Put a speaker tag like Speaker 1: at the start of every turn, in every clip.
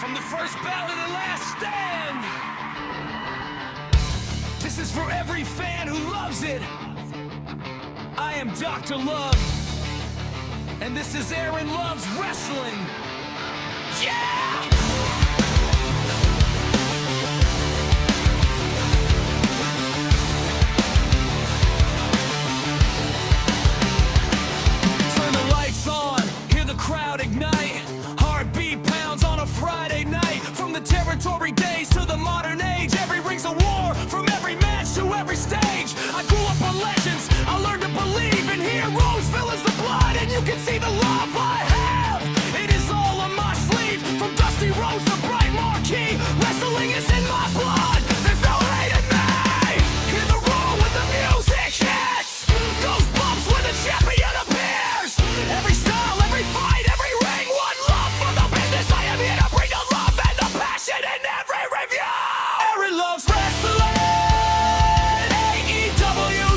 Speaker 1: From the first bell to the last stand. This is for every fan who loves it. I am Dr. Love, and this is Aaron Loves Wrestling. Yeah! Turn the lights on, hear the crowd ignite. Heartbeat pounds on a Friday night. From the territory days to the modern age, every ring's a war, from every match to every stage. I grew up on legends, I learned to believe in heroes, villains, the blood, and you can see the love I have. It is all on my sleeve, from Dusty Rhodes to Bright Marquee. Wrestling is in my blood, there's no hate in me. Hear the roar when the music hits, goosebumps when the champion appears. Every style, every fight, every ring, one love for the business. I am here to bring the love and the passion in every review. Aaron Loves Wrestling. AEW,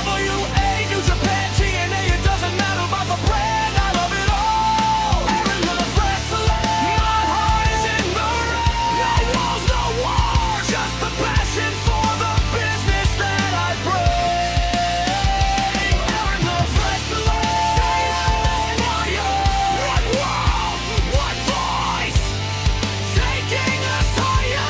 Speaker 1: WENWA, New Japan, TNA. It doesn't matter about the brand, I love it all. Aaron Loves Wrestling. My heart is in the ring. No walls, no wars, just the passion for the business that I bring. Aaron Loves Wrestling. One world, one voice, taking us higher.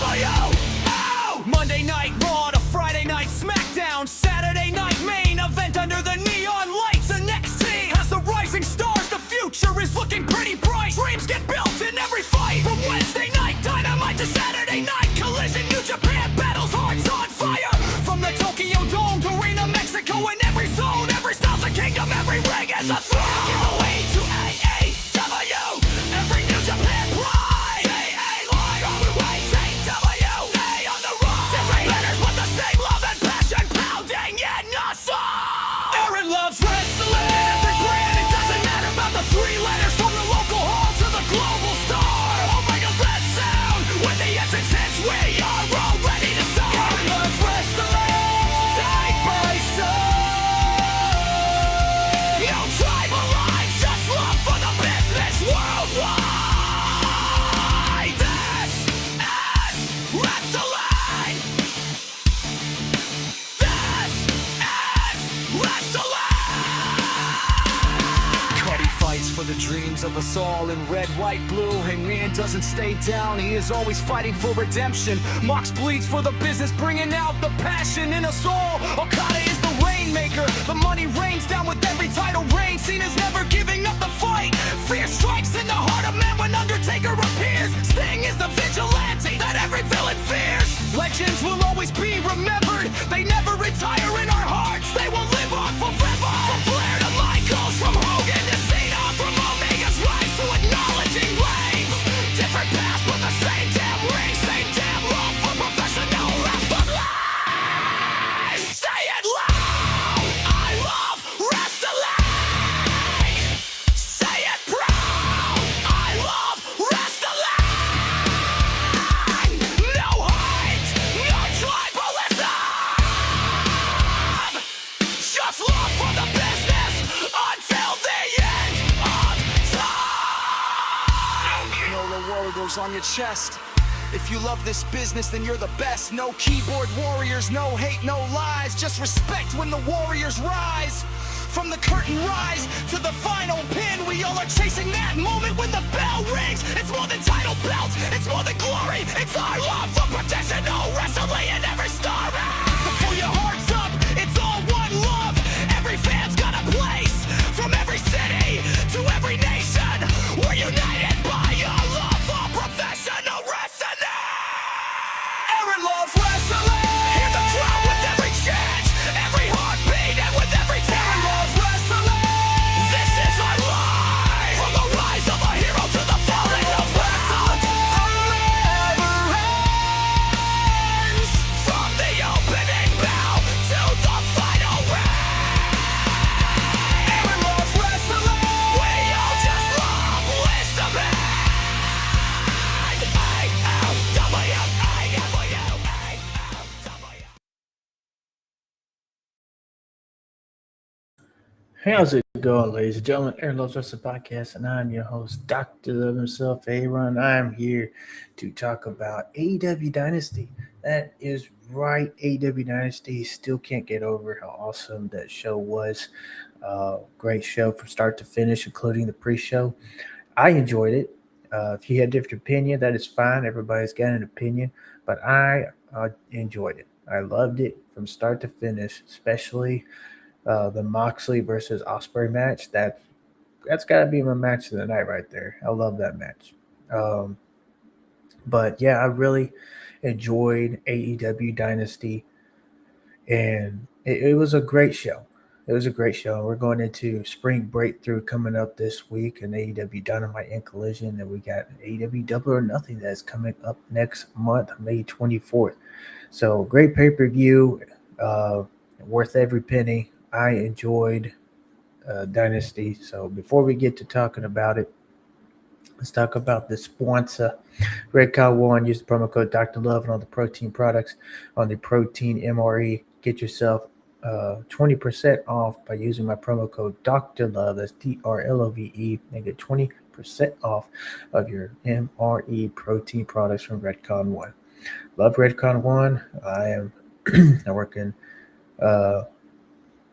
Speaker 1: AAWAROW. Monday Night Raw to Friday Night SmackDown, Saturday Night Main Event under the neon lights. And NXT has the rising stars, the future is looking pretty bright. Dreams get built in every fight, from Wednesday Night Dynamite to Saturday Night Collision. New Japan battles, hearts on fire, from the Tokyo Dome to Marina, Mexico. In every zone, every style's a kingdom, every ring is a throne. Give away to AAW, every New Japan pride. AA line on the way, AWA on the rise. Different banners, but the same love and passion pounding in us all. Aaron Loves Wrestling. Every brand, it doesn't matter about the three letters, from the local hall to the global star. Oh my God, that sound, when the entrance hits, we are all ready to start. Aaron Loves Wrestling, side by side. No tribal lines, just love for the business worldwide. This is wrestling. This is wrestling. Cuddy fights for the dreams of us all in red, white, blue. Hangman doesn't stay down, he is always fighting for redemption. Mox bleeds for the business, bringing out the passion in us all. Okada is the rainmaker, the money rains down with every title reign. Cena's never giving up the fight. Fear strikes in the heart of man when Undertaker appears. Sting is the vigilante that every villain fears. Legends will always be remembered, they never retire in our hearts. They will live on forever. From Flair to Michaels, from Hogan to Cena, from Omega's rise to acknowledging reigns. Different paths but the same damn ring, same damn love for professional wrestling. Say it loud, I love wrestling. Say it proud, I love wrestling. No hate, no tribalism, just love for the business until the end of time. You know the war goes on your chest. If you love this business, then you're the best. No keyboard warriors, no hate, no lies. Just respect when the warriors rise. From the curtain rise to the final pin, we all are chasing that moment when the bell rings. It's more than title belts, it's more than glory. It's our love for professional wrestling in every story. Before your heart's up, it's all one love. Every fan's got a place, from every city to every nation. We're united by your love for professional wrestling. Aaron Loves Wrestling. Hear the crowd with every chant, every heartbeat, and with every tear. Aaron Loves Wrestling. This is our life. From the rise of a hero to the falling of wrestling.
Speaker 2: How's it going, ladies and gentlemen? Aaron Loves Wrestling Podcast, and I'm your host, Dr. Love himself, Aaron. I'm here to talk about AEW Dynasty. That is right, AEW Dynasty. Still can't get over how awesome that show was. Great show from start to finish, including the pre-show. I enjoyed it. If you had a different opinion, that is fine. Everybody's got an opinion, but I enjoyed it. I loved it from start to finish, especially the Moxley versus Osprey match. That's got to be my match of the night right there. I love that match. Um, but yeah, I really enjoyed AEW Dynasty, and it was a great show. It was a great show. We're going into spring breakthrough coming up this week, and AEW Dynamite and Collision, and we got AEW Double or Nothing that's coming up next month, May 24th. So great pay-per-view, uh, worth every penny. I enjoyed Dynasty. So before we get to talking about it, let's talk about the sponsor. Redcon One. Use the promo code Dr. Love on all the protein products on the Protein MRE. Get yourself 20% off by using my promo code Dr. Love. That's DRLOVE, and get 20% off of your MRE protein products from Redcon One. Love Redcon One. I am I work in uh,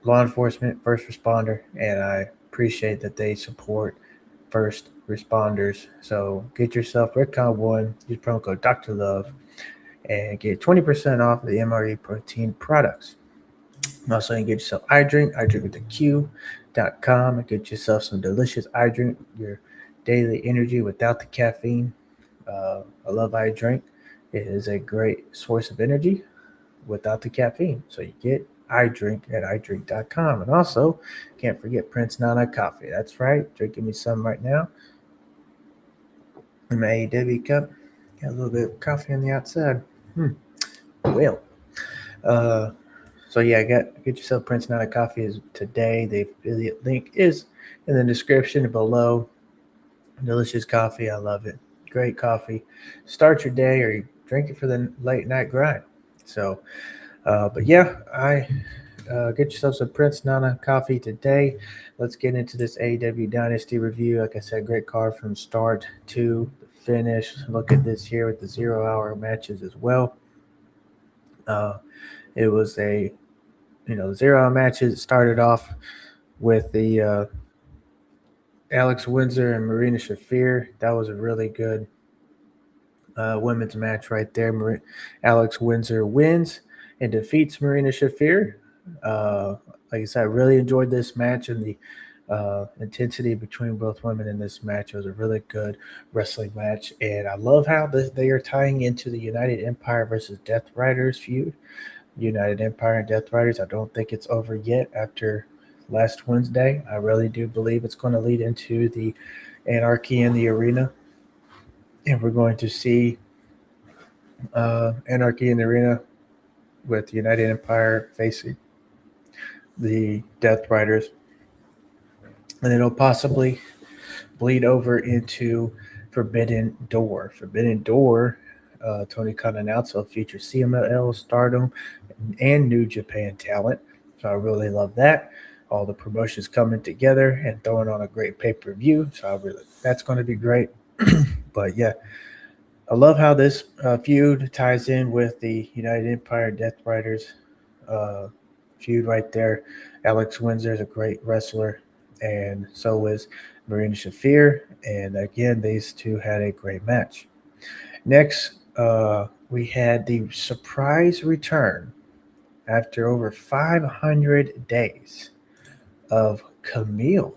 Speaker 2: law enforcement, first responder, and I appreciate that they support first responders. So get yourself Redcon One, use promo code Dr. Love, and get 20% off the MRE protein products. Also, you can get yourself iDrink with the Q.com, and get yourself some delicious iDrink, your daily energy without the caffeine. I love iDrink. It is a great source of energy without the caffeine. So you get iDrink at iDrink.com. And also, can't forget Prince Nana Coffee. That's right. Drinking me some right now in my AEW cup. Got a little bit of coffee on the outside. Well, uh, so yeah, get yourself Prince Nana Coffee is today. The affiliate link is in the description below. Delicious coffee. I love it. Great coffee. Start your day or you drink it for the late night grind. So, but yeah, get yourself some Prince Nana coffee today. Let's get into this AEW Dynasty review. Like I said, great card from start to finish. Look at this here with the 0 hour matches as well. It was a 0 hour matches. It started off with the Alex Windsor and Marina Shafir. That was a really good women's match right there. Alex Windsor wins and defeats Marina Shafir. Like I said, I really enjoyed this match, and the intensity between both women in this match. It was a really good wrestling match, and I love how they are tying into the United Empire versus Death Riders feud. United Empire and Death Riders. I don't think it's over yet after last Wednesday. I really do believe it's going to lead into the Anarchy in the Arena, and we're going to see Anarchy in the Arena with United Empire facing the Death Riders, and it'll possibly bleed over into Forbidden Door. Forbidden Door, Tony Khan announced will feature CMLL, Stardom, and New Japan talent. So I really love that. All the promotions coming together and throwing on a great pay-per-view. So that's going to be great. But yeah, I love how this feud ties in with the United Empire Death Riders feud right there. Alex Windsor is a great wrestler, and so is Marina Shafir. And again, these two had a great match. Next, we had the surprise return after over 500 days of Kamille.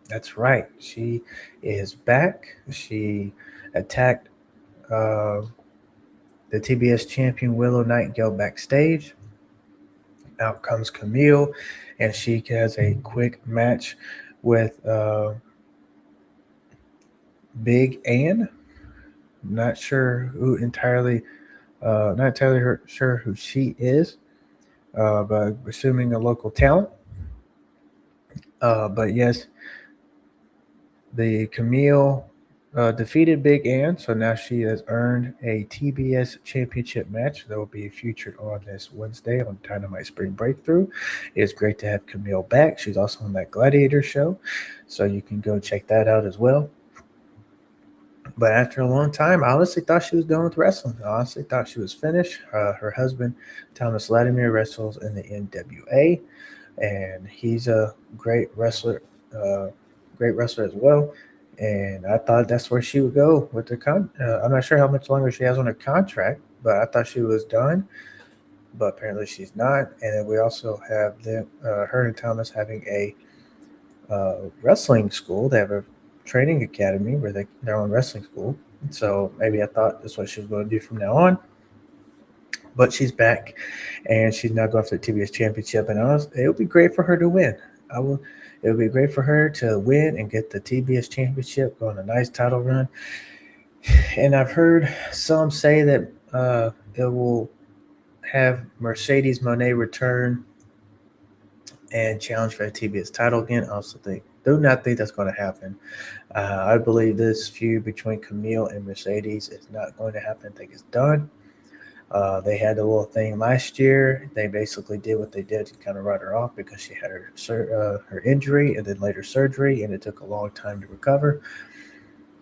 Speaker 2: That's right. She is back. She attacked the TBS champion Willow Nightingale backstage. Out comes Kamille, and she has a quick match with Big Ann. I'm not sure who entirely, not entirely sure who she is, but assuming a local talent. But yes, the Kamille defeated Big Ann, so now she has earned a TBS championship match that will be featured on this Wednesday on Dynamite Spring Breakthrough. It's great to have Kamille back. She's also on that Gladiator show, so you can go check that out as well. But after a long time, I honestly thought she was done with wrestling. I honestly thought she was finished. Her husband, Thomas Latimer, wrestles in the NWA, and he's a great wrestler as well. And I thought that's where she would go with the I'm not sure how much longer she has on her contract, but I thought she was done. But apparently she's not. And then we also have her and Thomas having a wrestling school. They have a training academy where they're on wrestling school. So maybe I thought that's what she was going to do from now on. But she's back, and she's now going for the TBS championship. And it would be great for her to win. It would be great for her to win and get the TBS championship, go on a nice title run. And I've heard some say that it will have Mercedes Moné return and challenge for the TBS title again. I also do not think that's going to happen. I believe this feud between Kamille and Mercedes is not going to happen. I think it's done. They had a little thing last year. They basically did what they did to kind of write her off because she had her injury and then later surgery, and it took a long time to recover.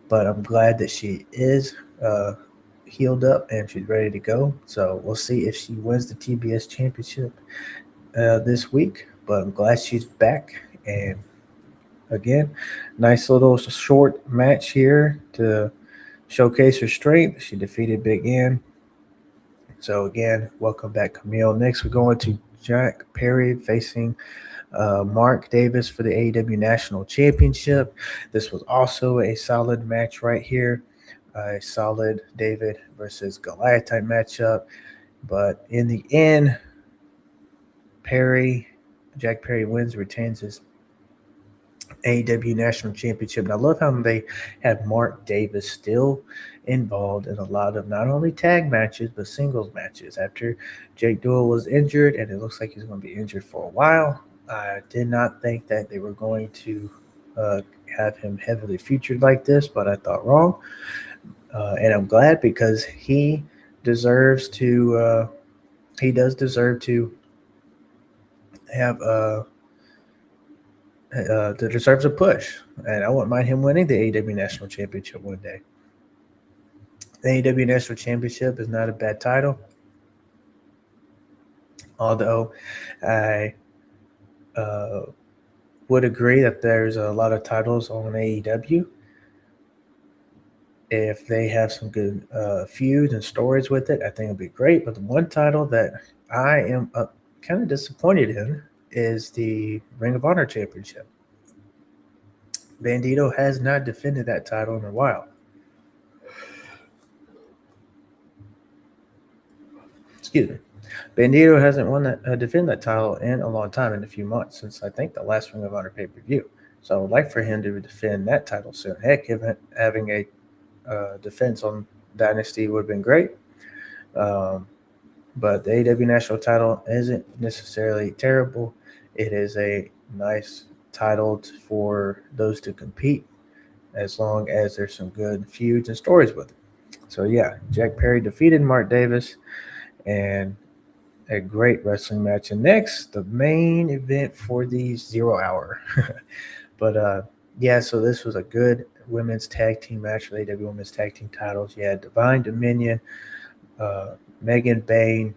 Speaker 2: But I'm glad that she is healed up and she's ready to go. So we'll see if she wins the TBS championship this week. But I'm glad she's back. And again, nice little short match here to showcase her strength. She defeated Big Ann. So again, welcome back, Kamille. Next, we're going to Jack Perry facing Mark Davis for the AEW National Championship. This was also a solid match right here. A solid David versus Goliath type matchup. But in the end, Jack Perry wins, retains his AEW National Championship. And I love how they have Mark Davis still involved in a lot of not only tag matches, but singles matches. After Jake Doyle was injured, and it looks like he's going to be injured for a while, I did not think that they were going to have him heavily featured like this, but I thought wrong. And I'm glad because he deserves to deserve to have that deserves a push, and I wouldn't mind him winning the AEW National Championship one day. The AEW National Championship is not a bad title, although I would agree that there's a lot of titles on AEW. If they have some good feuds and stories with it, I think it'll be great. But the one title that I am kind of disappointed in is the Ring of Honor Championship. Bandito has not defended that title in a while. Excuse me. Bandito hasn't defended that title in a long time, in a few months, since I think the last Ring of Honor pay-per-view. So I would like for him to defend that title soon. Heck, having a defense on Dynasty would have been great. But the AEW National title isn't necessarily terrible. It is a nice title for those to compete, as long as there's some good feuds and stories with it. So yeah, Jack Perry defeated Mark Davis, and a great wrestling match. And next, the main event for the 0 hour. But yeah, so this was a good women's tag team match for the AEW Women's Tag Team titles. You had Divine Dominion, Megan Bayne,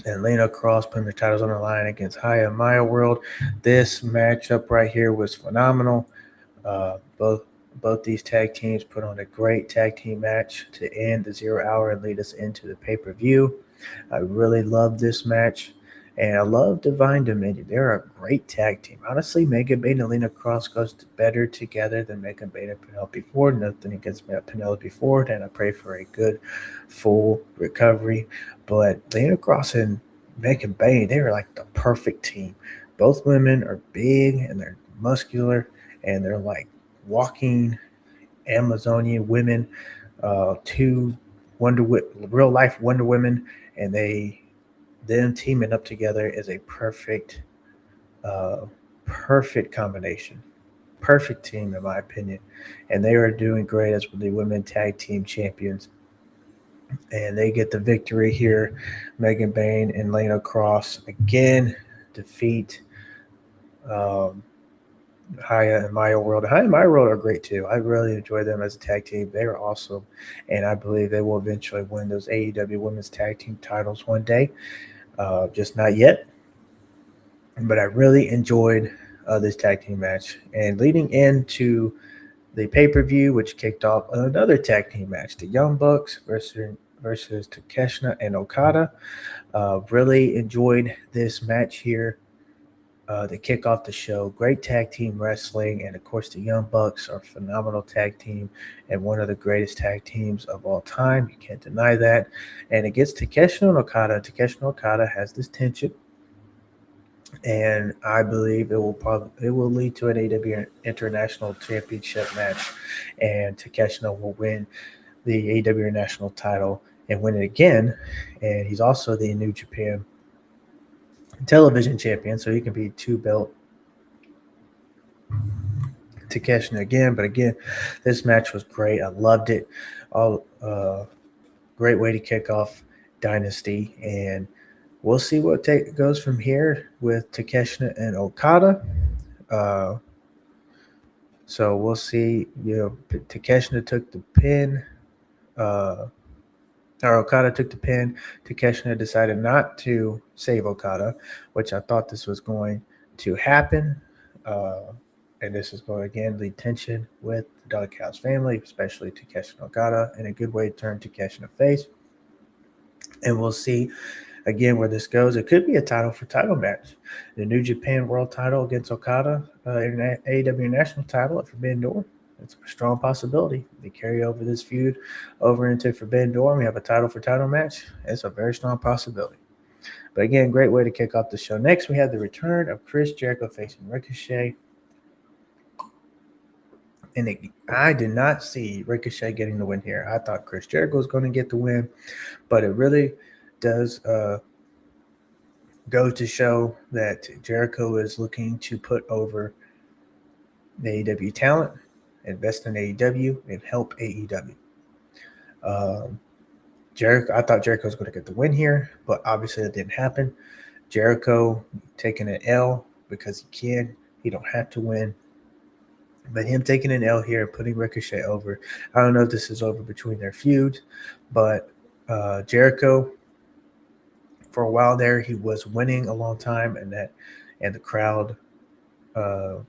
Speaker 2: and Lena Cross putting their titles on the line against Haya Maya World. This matchup right here was phenomenal. Both these tag teams put on a great tag team match to end the 0 hour and lead us into the pay-per-view. I really love this match, and I love Divine Dominion. They're a great tag team. Honestly, Megan Bayne and Lena Cross goes better together than Megan Bayne and Penelope Ford. Nothing against Penelope Ford, and I pray for a good, full recovery. But Lena Cross and Megan Bayne, they are like the perfect team. Both women are big, and they're muscular, and they're like walking Amazonian women, two real life Wonder Women, and them teaming up together is a perfect combination. perfect team in my opinion, and they are doing great as the women tag team champions. And they get the victory here. Megan Bain and Lena Cross again defeat um, Haya and Maya World. Haya and Maya World are great too. I really enjoy them as a tag team. They are awesome, and I believe they will eventually win those AEW Women's Tag Team titles one day. Just not yet, but I really enjoyed this tag team match. And leading into the pay-per-view, which kicked off another tag team match, the Young Bucks versus Takeshita and Okada. Really enjoyed this match here to kick off the show. Great tag team wrestling, and of course, the Young Bucks are a phenomenal tag team and one of the greatest tag teams of all time. You can't deny that. And it gets Takeshita and Okada. Takeshita and Okada has this tension, and I believe it will lead to an AEW International Championship match, and Takeshita will win the AEW International title and win it again. And he's also the New Japan television champion, so he can be two belt Takeshita again. But again, this match was great. I loved it. All great way to kick off Dynasty, and we'll see what goes from here with Takeshita and Okada. Uh, so we'll see. Takeshita took the pin. Or Okada took the pin. Takeshita decided not to save Okada, which I thought this was going to happen. And this is going to again lead tension with the Doghouse family, especially Takeshita and Okada, and a good way to turn Takeshita face. And we'll see again where this goes. It could be a title for title match. The New Japan World title against Okada, AEW National title at Forbidden Door. It's a strong possibility. They carry over this feud over into Forbidden Door, and we have a title for title match. It's a very strong possibility. But again, great way to kick off the show. Next, we have the return of Chris Jericho facing Ricochet. And I did not see Ricochet getting the win here. I thought Chris Jericho was going to get the win, but it really does go to show that Jericho is looking to put over the AEW talent, invest in AEW, and help AEW. I thought Jericho was going to get the win here, but obviously that didn't happen. Jericho taking an L because he can. He don't have to win. But him taking an L here and putting Ricochet over, I don't know if this is over between their feud, but Jericho, for a while there, he was winning a long time, and the crowd, the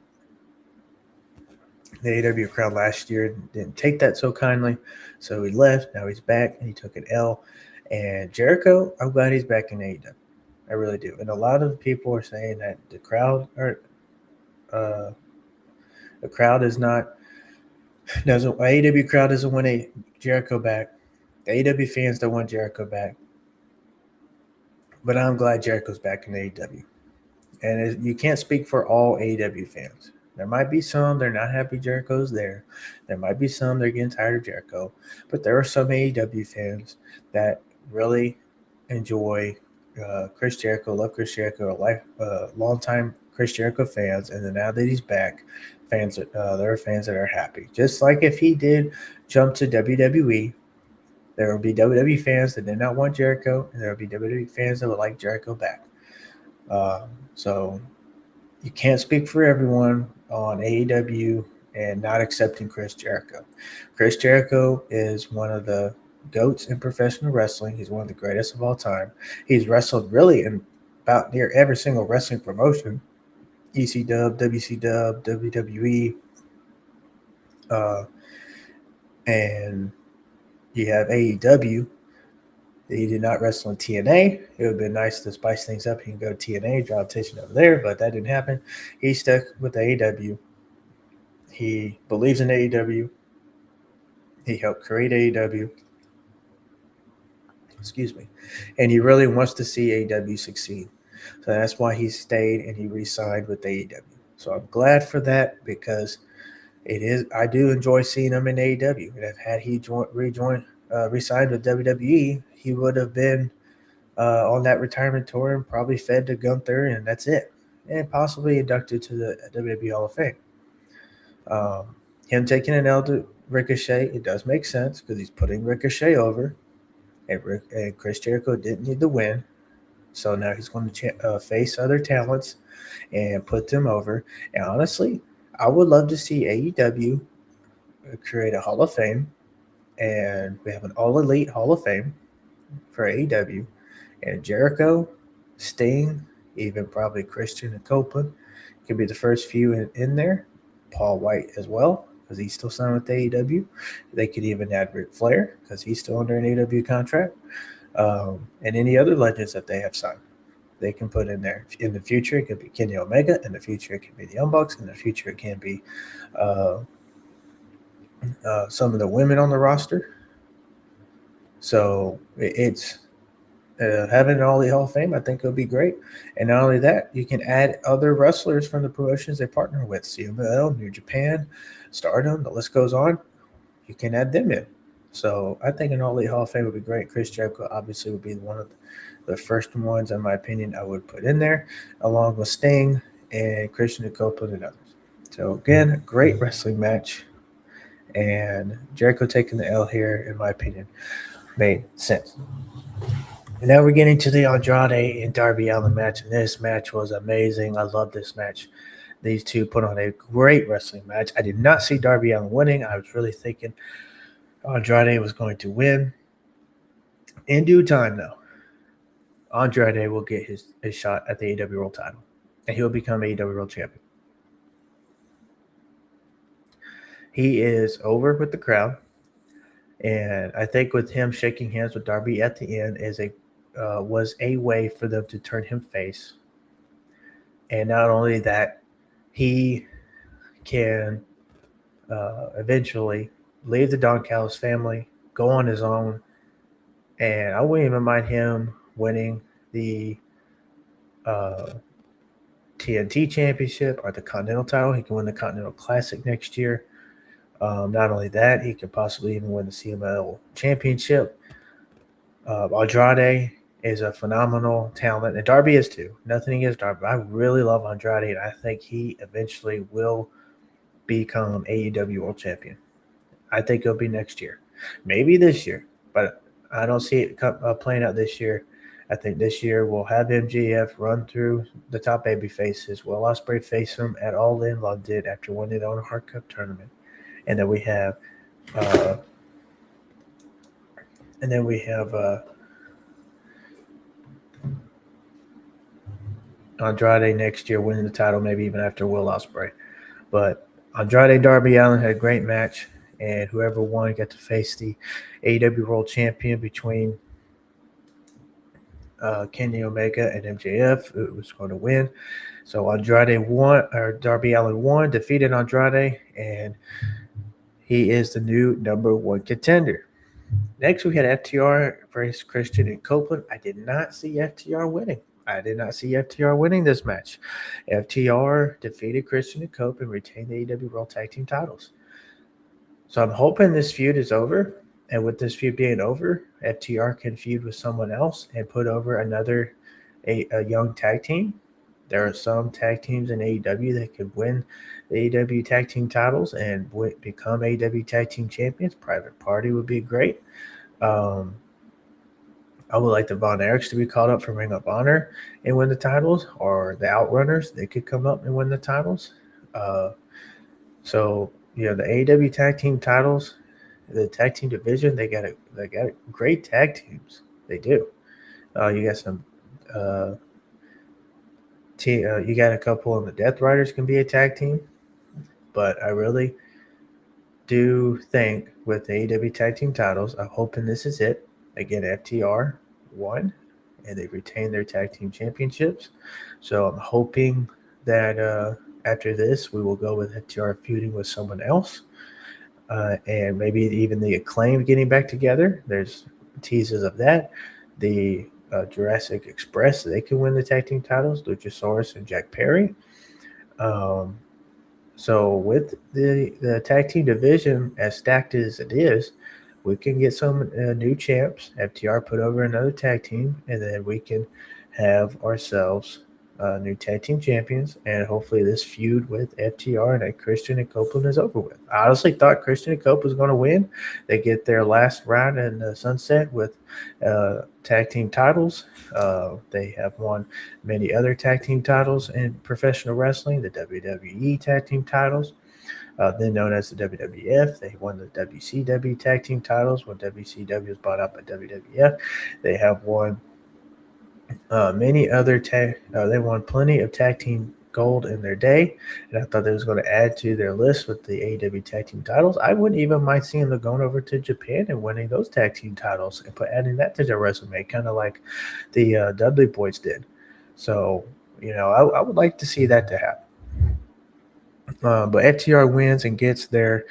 Speaker 2: AEW crowd last year didn't take that so kindly, so he left. Now he's back, and he took an L. And Jericho, I'm glad he's back in AEW. I really do. And a lot of people are saying that the crowd is not AEW crowd doesn't want Jericho back. The AEW fans don't want Jericho back. But I'm glad Jericho's back in AEW. And you can't speak for all AEW fans. There might be some they're not happy Jericho's there. There might be some they're getting tired of Jericho. But there are some AEW fans that really enjoy Chris Jericho, love Chris Jericho, longtime Chris Jericho fans. And then now that he's back, there are fans that are happy. Just like if he did jump to WWE, there will be WWE fans that did not want Jericho, and there will be WWE fans that would like Jericho back. So you can't speak for everyone on AEW and not accepting Chris Jericho. Chris Jericho is one of the GOATs in professional wrestling. He's one of the greatest of all time. He's wrestled really in about near every single wrestling promotion. ECW, WCW, WWE, and you have AEW. He did not wrestle in TNA. It would have been nice to spice things up. He can go to TNA, draw attention over there, but that didn't happen. He stuck with AEW. He believes in AEW. He helped create AEW. And he really wants to see AEW succeed. So that's why he stayed and he re-signed with AEW. So I'm glad for that because I do enjoy seeing him in AEW. And had he re-signed with WWE, he would have been on that retirement tour and probably fed to Gunther, and that's it. And possibly inducted to the WWE Hall of Fame. Him taking an L to Ricochet, it does make sense because he's putting Ricochet over, and Chris Jericho didn't need the win. So now he's going to face other talents and put them over. And honestly, I would love to see AEW create a Hall of Fame, and we have an All Elite Hall of Fame for AEW, and Jericho, Sting, even probably Christian and Copeland could be the first few in there. Paul White as well, because he's still signed with AEW. They could even add Ric Flair, because he's still under an AEW contract. And any other legends that they have signed, they can put in there. In the future, it could be Kenny Omega. In the future, it can be the Young Bucks. In the future, it can be some of the women on the roster. So it's having an All Elite Hall of Fame, I think it would be great. And not only that, you can add other wrestlers from the promotions they partner with. CMLL, New Japan, Stardom, the list goes on. You can add them in. So I think an All Elite Hall of Fame would be great. Chris Jericho obviously would be one of the first ones, in my opinion, I would put in there, along with Sting and Christian Copeland and others. So again, great wrestling match. And Jericho taking the L here, in my opinion, made sense. And now we're getting to the Andrade and Darby Allin match, and this match was amazing. I love this match. These two put on a great wrestling match. I did not see Darby Allin winning. I was really thinking Andrade was going to win. In due time, though, Andrade will get his shot at the AEW World title, and he'll become AEW World Champion. He is over with the crowd, and I think with him shaking hands with Darby at the end was a way for them to turn him face. And not only that, he can eventually leave the Don Callis family, go on his own, and I wouldn't even mind him winning the TNT Championship or the Continental title. He can win the Continental Classic next year. Not only that, he could possibly even win the CMLL Championship. Andrade is a phenomenal talent, and Darby is too. Nothing against Darby. I really love Andrade, and I think he eventually will become AEW World Champion. I think it'll be next year, maybe this year, but I don't see it playing out this year. I think this year we'll have MJF run through the top baby faces. Will Ospreay face him at All In London after winning the Honor Hard Cup tournament, and then we have Andrade next year winning the title, maybe even after Will Ospreay. But Andrade and Darby Allin had a great match, and whoever won got to face the AEW World Champion between Kenny Omega and MJF, who was going to win. So Darby Allin won, defeated Andrade, and he is the new number one contender. Next, we had FTR versus Christian and Copeland. I did not see FTR winning. I did not see FTR winning this match. FTR defeated Christian and Copeland and retained the AEW World Tag Team titles. So I'm hoping this feud is over. And with this feud being over, FTR can feud with someone else and put over a young tag team. There are some tag teams in AEW that could win the AEW tag team titles and become AEW tag team champions. Private Party would be great. I would like the Von Erichs to be called up from Ring of Honor and win the titles, or the Outrunners. They could come up and win the titles. So the AEW tag team titles, the tag team division, they got great tag teams. They do. You got some. You got a couple of the Death Riders can be a tag team, but I really do think with the AEW tag team titles, I'm hoping this is it. Again, FTR won, and they retained their tag team championships. So I'm hoping that after this, we will go with FTR feuding with someone else, and maybe even the Acclaim getting back together. There's teases of that. The Jurassic Express, they can win the tag team titles, Luchasaurus and Jack Perry. So with the tag team division as stacked as it is, we can get some new champs. FTR put over another tag team, and then we can have ourselves new tag team champions, and hopefully this feud with FTR and Christian and Copeland is over with. I honestly thought Christian and Copeland was going to win. They get their last round in the sunset with tag team titles. They have won many other tag team titles in professional wrestling, the WWE tag team titles. Then known as the WWF. They won the WCW tag team titles when WCW was bought out by WWF. They have won many other tag. They won plenty of tag team gold in their day, and I thought they was going to add to their list with the AEW tag team titles. I wouldn't even mind seeing them going over to Japan and winning those tag team titles and adding that to their resume, kind of like the Dudley Boys did. So, I would like to see that to happen. But FTR wins and gets their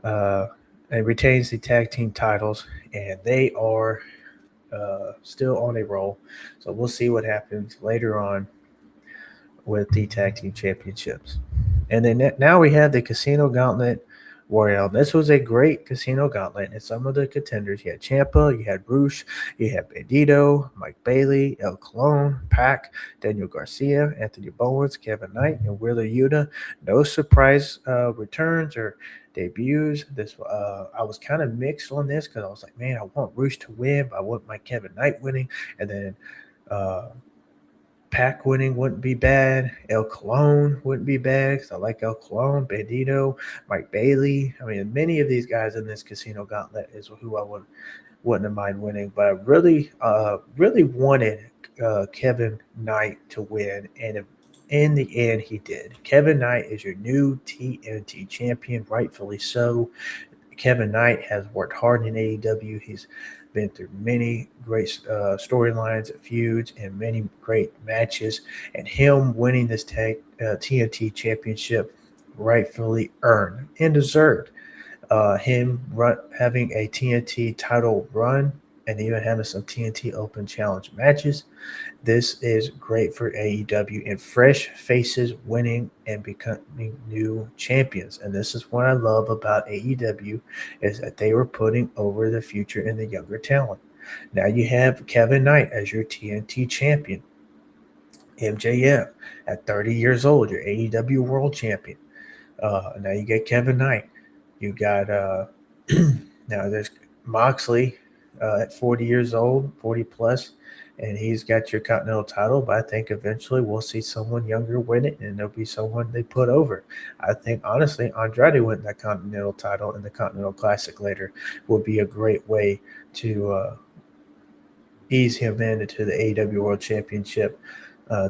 Speaker 2: and retains the tag team titles, and they are still on a roll. So we'll see what happens later on with the tag team championships. And then now we have the Casino Gauntlet Royale. This was a great Casino Gauntlet, and some of the contenders, you had Ciampa, you had Rush, you had Bandito, Mike Bailey, El Colon, Pac, Daniel Garcia, Anthony Bowens, Kevin Knight, and Wheeler Yuta. No surprise returns or debuts. I was kind of mixed on this because I was like, man, I want Rush to win, but I want my Kevin Knight winning, and then Pac winning wouldn't be bad. El Colon wouldn't be bad because I like El Colon, Bandito, Mike Bailey. I mean, many of these guys in this Casino Gauntlet is who I wouldn't have mind winning. But I really wanted Kevin Knight to win, and in the end, he did. Kevin Knight is your new TNT champion, rightfully so. Kevin Knight has worked hard in AEW. He's been through many great storylines, feuds, and many great matches. And him winning this TNT championship rightfully earned and deserved. Him having a TNT title run and even having some TNT Open Challenge matches. This is great for AEW and fresh faces winning and becoming new champions. And this is what I love about AEW is that they were putting over the future and the younger talent. Now you have Kevin Knight as your TNT champion. MJF at 30 years old, your AEW world champion. Now you get Kevin Knight. You got now there's Moxley at 40 years old, 40 plus, and he's got your Continental title. But I think eventually we'll see someone younger win it, and there'll be someone they put over. I think, honestly, Andrade winning that Continental title in the Continental Classic later will be a great way to ease him into the AEW World Championship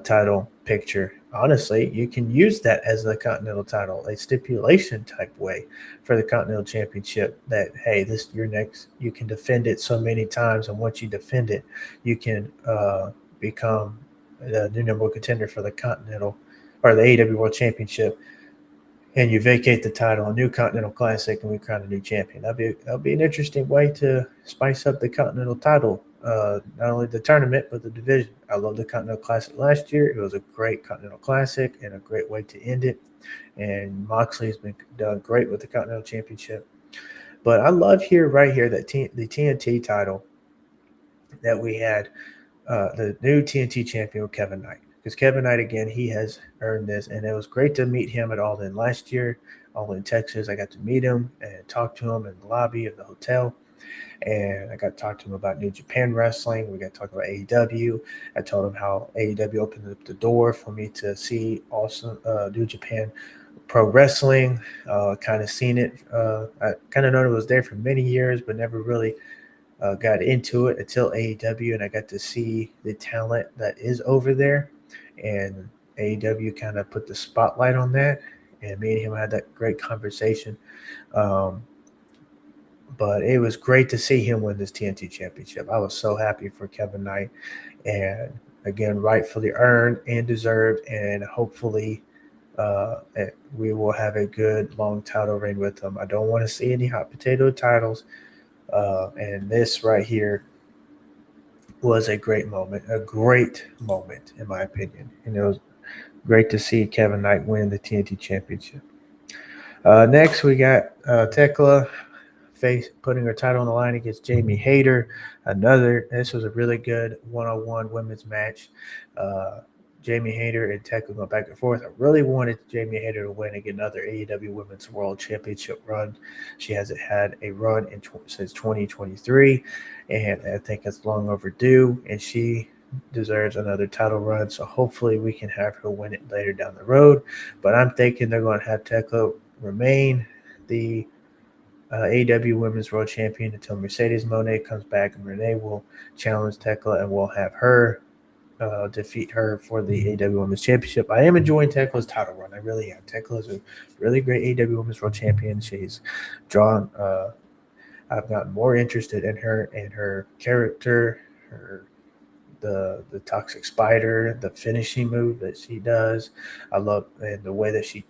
Speaker 2: title picture. Honestly, you can use that as the Continental title, a stipulation type way for the Continental Championship that, hey, this your next, you can defend it so many times, and once you defend it, you can become the new number one contender for the Continental or the AEW World Championship, and you vacate the title, a new Continental Classic, and we crown a new champion. That'll be an interesting way to spice up the Continental title. Not only the tournament, but the division. I love the Continental Classic last year. It was a great Continental Classic and a great way to end it. And Moxley's been done great with the Continental Championship. But I love right here, that the TNT title that we had, the new TNT champion with Kevin Knight. Because Kevin Knight, again, he has earned this. And it was great to meet him at All In last year, All In Texas. I got to meet him and talk to him in the lobby of the hotel. And I got to talk to him about New Japan Wrestling. We got to talk about AEW. I told him how AEW opened up the door for me to see also New Japan Pro Wrestling. Kind of seen it. I kind of known it was there for many years, but never really got into it until AEW. And I got to see the talent that is over there. And AEW kind of put the spotlight on that. And me and him had that great conversation. But it was great to see him win this TNT championship. I was so happy for Kevin Knight. And again, rightfully earned and deserved. And hopefully we will have a good long title reign with him. I don't want to see any hot potato titles. And this right here was a great moment in my opinion. And it was great to see Kevin Knight win the TNT championship. Next, we got Tekla putting her title on the line against Jamie Hayter. This was a really good one-on-one women's match. Jamie Hayter and Tekla go back and forth. I really wanted Jamie Hayter to win and get another AEW Women's World Championship run. She hasn't had a run since 2023, and I think it's long overdue, and she deserves another title run. So hopefully we can have her win it later down the road. But I'm thinking they're going to have Tekla remain the AEW Women's World Champion until Mercedes Moné comes back, and Renee will challenge Tekla, and we'll have her defeat her for the AEW Women's Championship. I am enjoying Tekla's title run. I really am. Tekla is a really great AEW Women's World Champion. She's drawn. I've gotten more interested in her and her character, the toxic spider, the finishing move that she does. I love and the way that she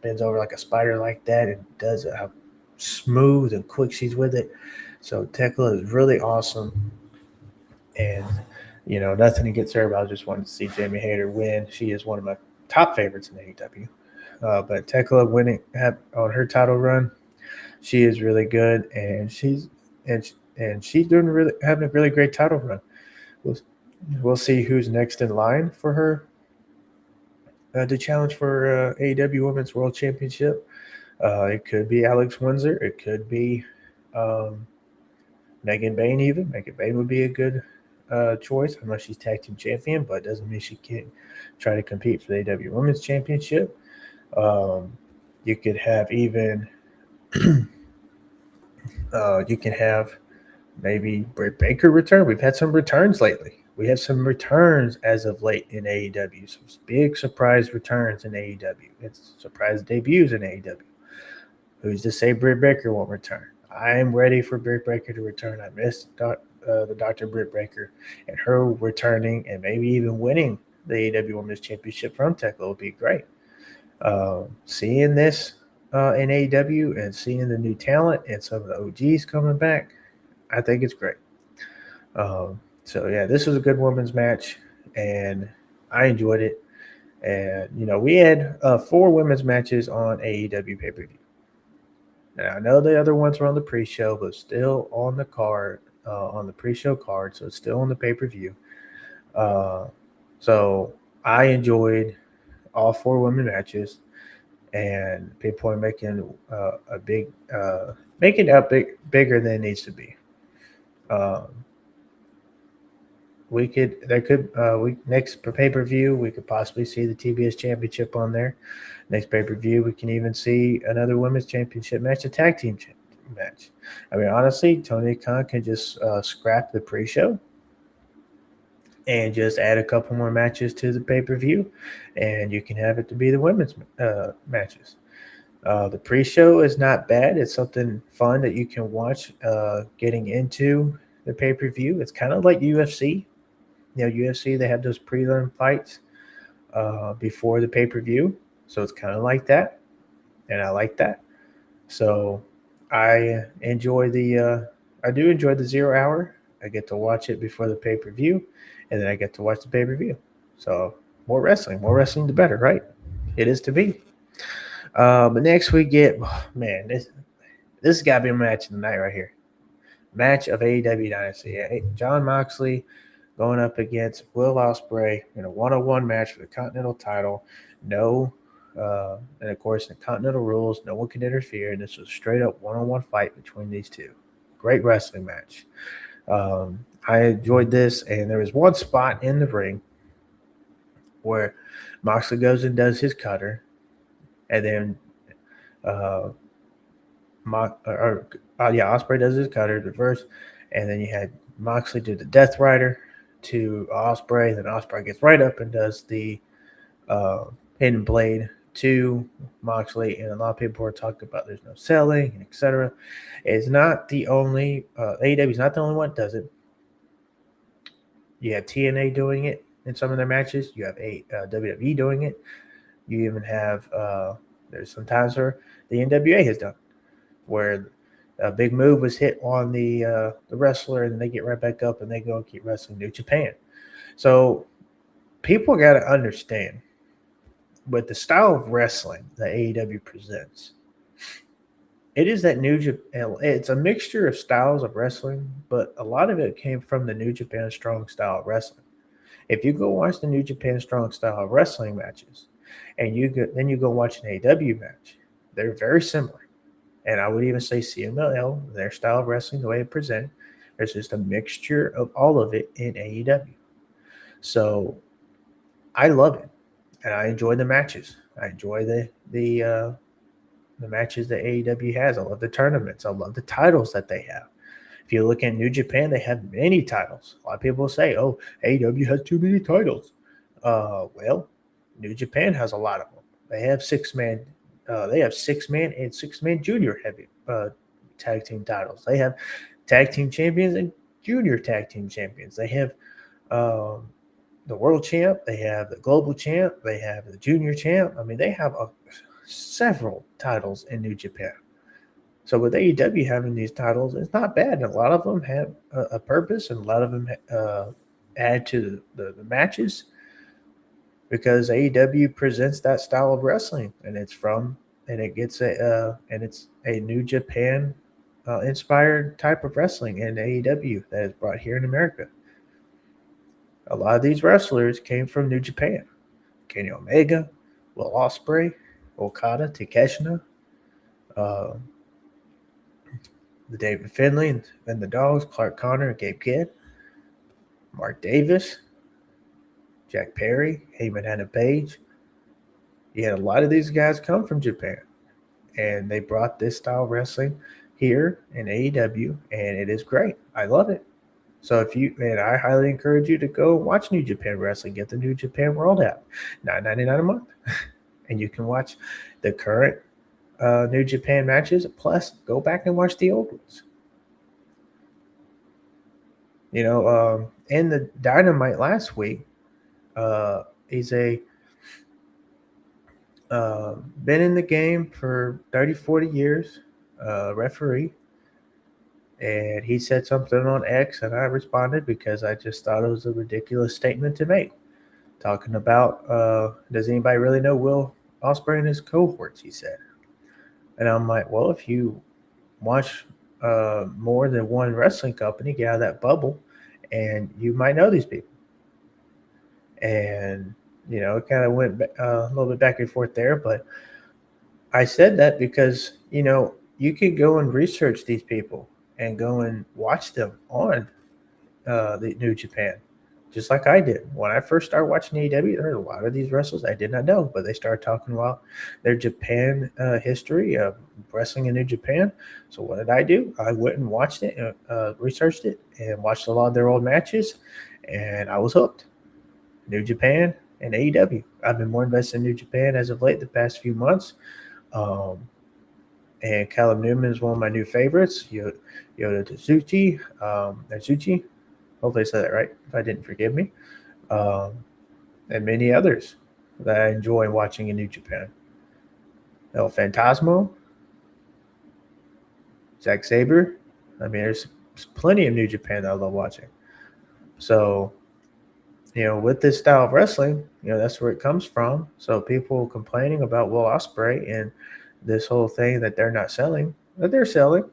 Speaker 2: bends over like a spider like that and does it. How smooth and quick she's with it. So Tekla is really awesome, and nothing against her, but I just wanted to see Jamie Hayter win. She is one of my top favorites in AEW. But Tekla winning on her title run, she is really good, and she's doing having a really great title run. We'll see who's next in line for her to challenge for AEW Women's World Championship. It could be Alex Windsor. It could be Megan Bayne even. Megan Bayne would be a good choice. I know she's tag team champion, but it doesn't mean she can't try to compete for the AEW Women's Championship. You could have even you can have maybe Britt Baker return. We've had some returns lately. We have some returns as of late in AEW. Some big surprise returns in AEW. It's surprise debuts in AEW. Who's to say Britt Baker won't return? I'm ready for Britt Baker to return. I missed the Dr. Britt Baker, and her returning and maybe even winning the AEW Women's Championship from Tekla would be great. Seeing this in AEW and seeing the new talent and some of the OGs coming back, I think it's great. So yeah, this was a good women's match, and I enjoyed it. And we had 4 women's matches on AEW pay-per-view. Now I know the other ones were on the pre-show, but still on the card, on the pre-show card, so it's still on the pay-per-view. So I enjoyed all 4 women matches, and people are making making it up bigger than it needs to be. Next pay-per-view we could possibly see the TBS Championship on there. Next pay-per-view we can even see another women's championship match, a tag team match. I mean, honestly, Tony Khan can just scrap the pre-show and just add a couple more matches to the pay-per-view, and you can have it to be the women's matches. The pre-show is not bad. It's something fun that you can watch getting into the pay-per-view. It's kind of like UFC. UFC, they have those prelim fights before the pay-per-view. So it's kind of like that, and I like that. So I enjoy I do enjoy the 0 hour. I get to watch it before the pay-per-view, and then I get to watch the pay-per-view. So more wrestling the better, right? It is to be. But next we get, this has got to be a match of the night right here. Match of AEW Dynasty. Jon Moxley going up against Will Ospreay in a 1-on-1 match for the Continental title. And of course, in the Continental rules, no one can interfere. And this was a straight up 1-on-1 fight between these two. Great wrestling match. I enjoyed this, and there was one spot in the ring where Moxley goes and does his cutter, and then Ospreay does his cutter, reverse, and then you had Moxley do the Death Rider to Ospreay, then Ospreay gets right up and does the Hidden Blade to Moxley, and a lot of people are talking about there's no selling and etc. It's not the only AEW is not the only one that does it. You have TNA doing it in some of their matches. You have WWE doing it. You even have there's some times where the NWA has done, where a big move was hit on the wrestler, and they get right back up and they go and keep wrestling. New Japan. So people got to understand, with the style of wrestling that AEW presents, it is that New Japan. It's a mixture of styles of wrestling, but a lot of it came from the New Japan Strong style of wrestling. If you go watch the New Japan Strong Style Wrestling matches, and then you go watch an AEW match, they're very similar. And I would even say CMLL, their style of wrestling, the way it presents, there's just a mixture of all of it in AEW. So I love it, and I enjoy the matches. I enjoy the matches that AEW has. I love the tournaments. I love the titles that they have. If you look at New Japan, they have many titles. A lot of people say, "Oh, AEW has too many titles." Well, New Japan has a lot of them. They have 6-man. They have 6-man and 6-man junior heavy tag team titles. They have tag team champions and junior tag team champions. They have the world champ. They have the global champ. They have the junior champ. I mean, they have several titles in New Japan. So with AEW having these titles, it's not bad. And a lot of them have a purpose, and a lot of them add to the matches, because AEW presents that style of wrestling, and it's a New Japan inspired type of wrestling in AEW that is brought here in America. A lot of these wrestlers came from New Japan. Kenny Omega, Will Ospreay, Okada, Takeshita, the David Finlay and the Dogs, Clark Connor, Gabe Kidd, Mark Davis, Jack Perry, Heyman Adam Page. You had a lot of these guys come from Japan, and they brought this style of wrestling here in AEW, and it is great. I love it. So I highly encourage you to go watch New Japan Wrestling. Get the New Japan World app, $9.99 a month, and you can watch the current New Japan matches. Plus, go back and watch the old ones. In the Dynamite last week, he's been in the game for 30, 40 years, referee. And he said something on X, and I responded because I just thought it was a ridiculous statement to make. Talking about, does anybody really know Will Ospreay and his cohorts, he said. And I'm like, well, if you watch more than one wrestling company, get out of that bubble, and you might know these people. And, it kind of went a little bit back and forth there. But I said that because, you could go and research these people and go and watch them on the New Japan, just like I did. When I first started watching AEW, there were a lot of these wrestlers I did not know, but they started talking about their Japan history of wrestling in New Japan. So what did I do? I went and watched it, and researched it, and watched a lot of their old matches, and I was hooked. New Japan and AEW. I've been more invested in New Japan as of late, the past few months. And Callum Newman is one of my new favorites. Yoda Tsuchi, Tsuchi. Hopefully I said that right. If I didn't, forgive me. And many others that I enjoy watching in New Japan. El Phantasmo, Zack Sabre. I mean, there's plenty of New Japan that I love watching. So, with this style of wrestling, that's where it comes from. So people complaining about Will Ospreay and this whole thing that they're not selling, that they're selling.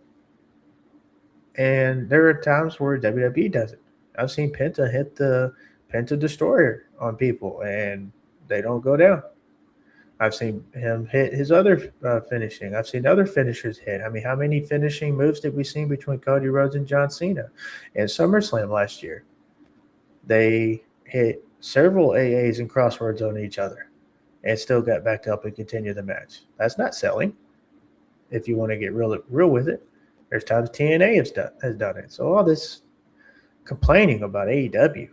Speaker 2: And there are times where WWE does it. I've seen Penta hit the Penta Destroyer on people, and they don't go down. I've seen him hit his other finishing. I've seen other finishers hit. I mean, how many finishing moves did we see between Cody Rhodes and John Cena in SummerSlam last year? They hit several AAs and crosswords on each other and still got back up and continue the match. That's not selling. If you want to get real with it, there's times TNA has done it. So all this complaining about AEW,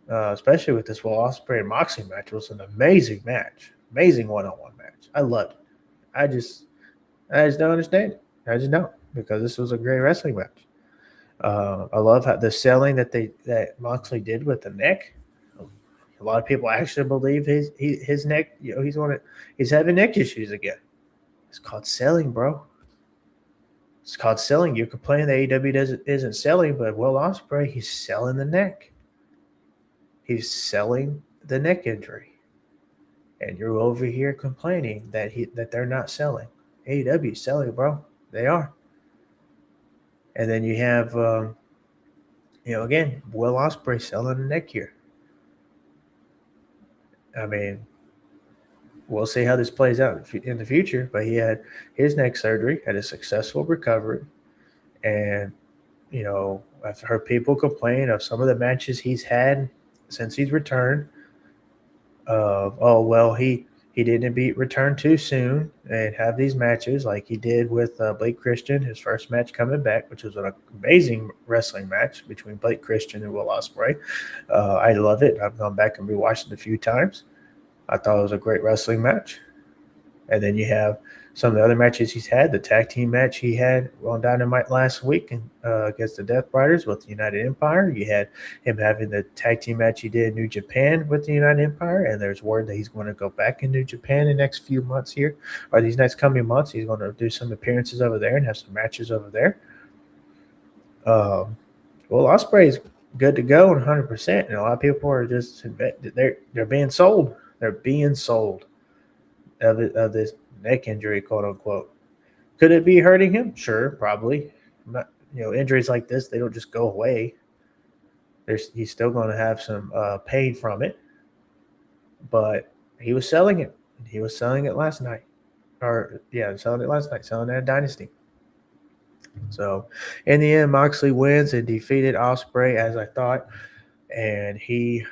Speaker 2: especially with this Will Ospreay and Moxley match, was an amazing match, amazing one-on-one match. I loved it. I just don't understand it. I just don't, because this was a great wrestling match. I love how the selling that Moxley did with the neck. A lot of people actually believe his neck, he's having neck issues again. It's called selling, bro. It's called selling. You're complaining that AEW isn't selling, but Will Ospreay, he's selling the neck. He's selling the neck injury. And you're over here complaining that they're not selling. AEW is selling, bro. They are. And then you have Again, Will Ospreay selling the neck here. I mean, we'll see how this plays out in the future, but he had his neck surgery, had a successful recovery, and I've heard people complain of some of the matches he's had since he's returned. He didn't return too soon and have these matches like he did with Blake Christian, his first match coming back, which was an amazing wrestling match between Blake Christian and Will Ospreay. I love it. I've gone back and rewatched it a few times. I thought it was a great wrestling match. And then you have some of the other matches he's had. The tag team match he had on Dynamite last week against the Death Riders with the United Empire. You had him having the tag team match he did in New Japan with the United Empire. And there's word that he's going to go back in New Japan in the next few months here, or these next coming months. He's going to do some appearances over there and have some matches over there. Well, Ospreay is good to go and 100%. And a lot of people are just they're being sold. They're being sold of this neck injury, quote unquote. Could it be hurting him? Sure, probably. Injuries like this, they don't just go away. He's still going to have some pain from it. But he was selling it. He was selling it last night. Selling it last night, selling it at Dynasty. So, in the end, Moxley wins and defeated Ospreay, as I thought. And he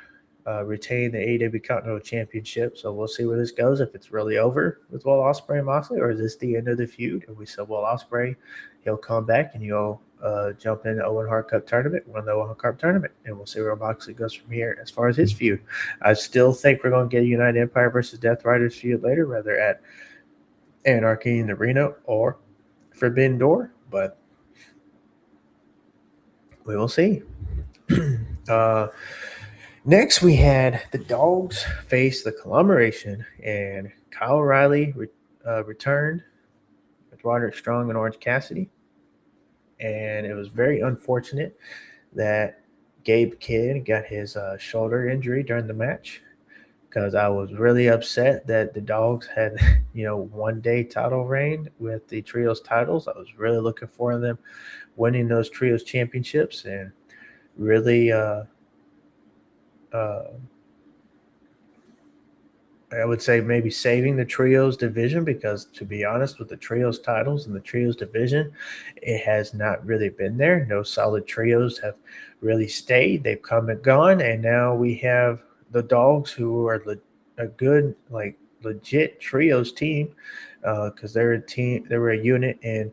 Speaker 2: retained the AEW Continental Championship. So we'll see where this goes. If it's really over with Will Ospreay and Moxley, or is this the end of the feud? And we said Will Ospreay, he'll come back and he'll jump in the Owen Hart Cup tournament, win the Owen Hart Cup tournament, and we'll see where Moxley goes from here as far as his feud. I still think we're going to get a United Empire versus Death Riders feud later, whether at Anarchy in the Arena or Forbidden Door, but we will see. Next, we had the Dogs face the Conglomeration, and Kyle O'Reilly returned with Roderick Strong and Orange Cassidy. And it was very unfortunate that Gabe Kidd got his shoulder injury during the match, because I was really upset that the Dogs had, one-day title reign with the Trios titles. I was really looking for them winning those Trios championships and really I would say maybe saving the Trios division, because to be honest, with the Trios titles and the Trios division, it has not really been there. No solid Trios have really stayed. They've come and gone, and now we have the Dogs, who are a good, legit Trios team, because they're a team. They were a unit in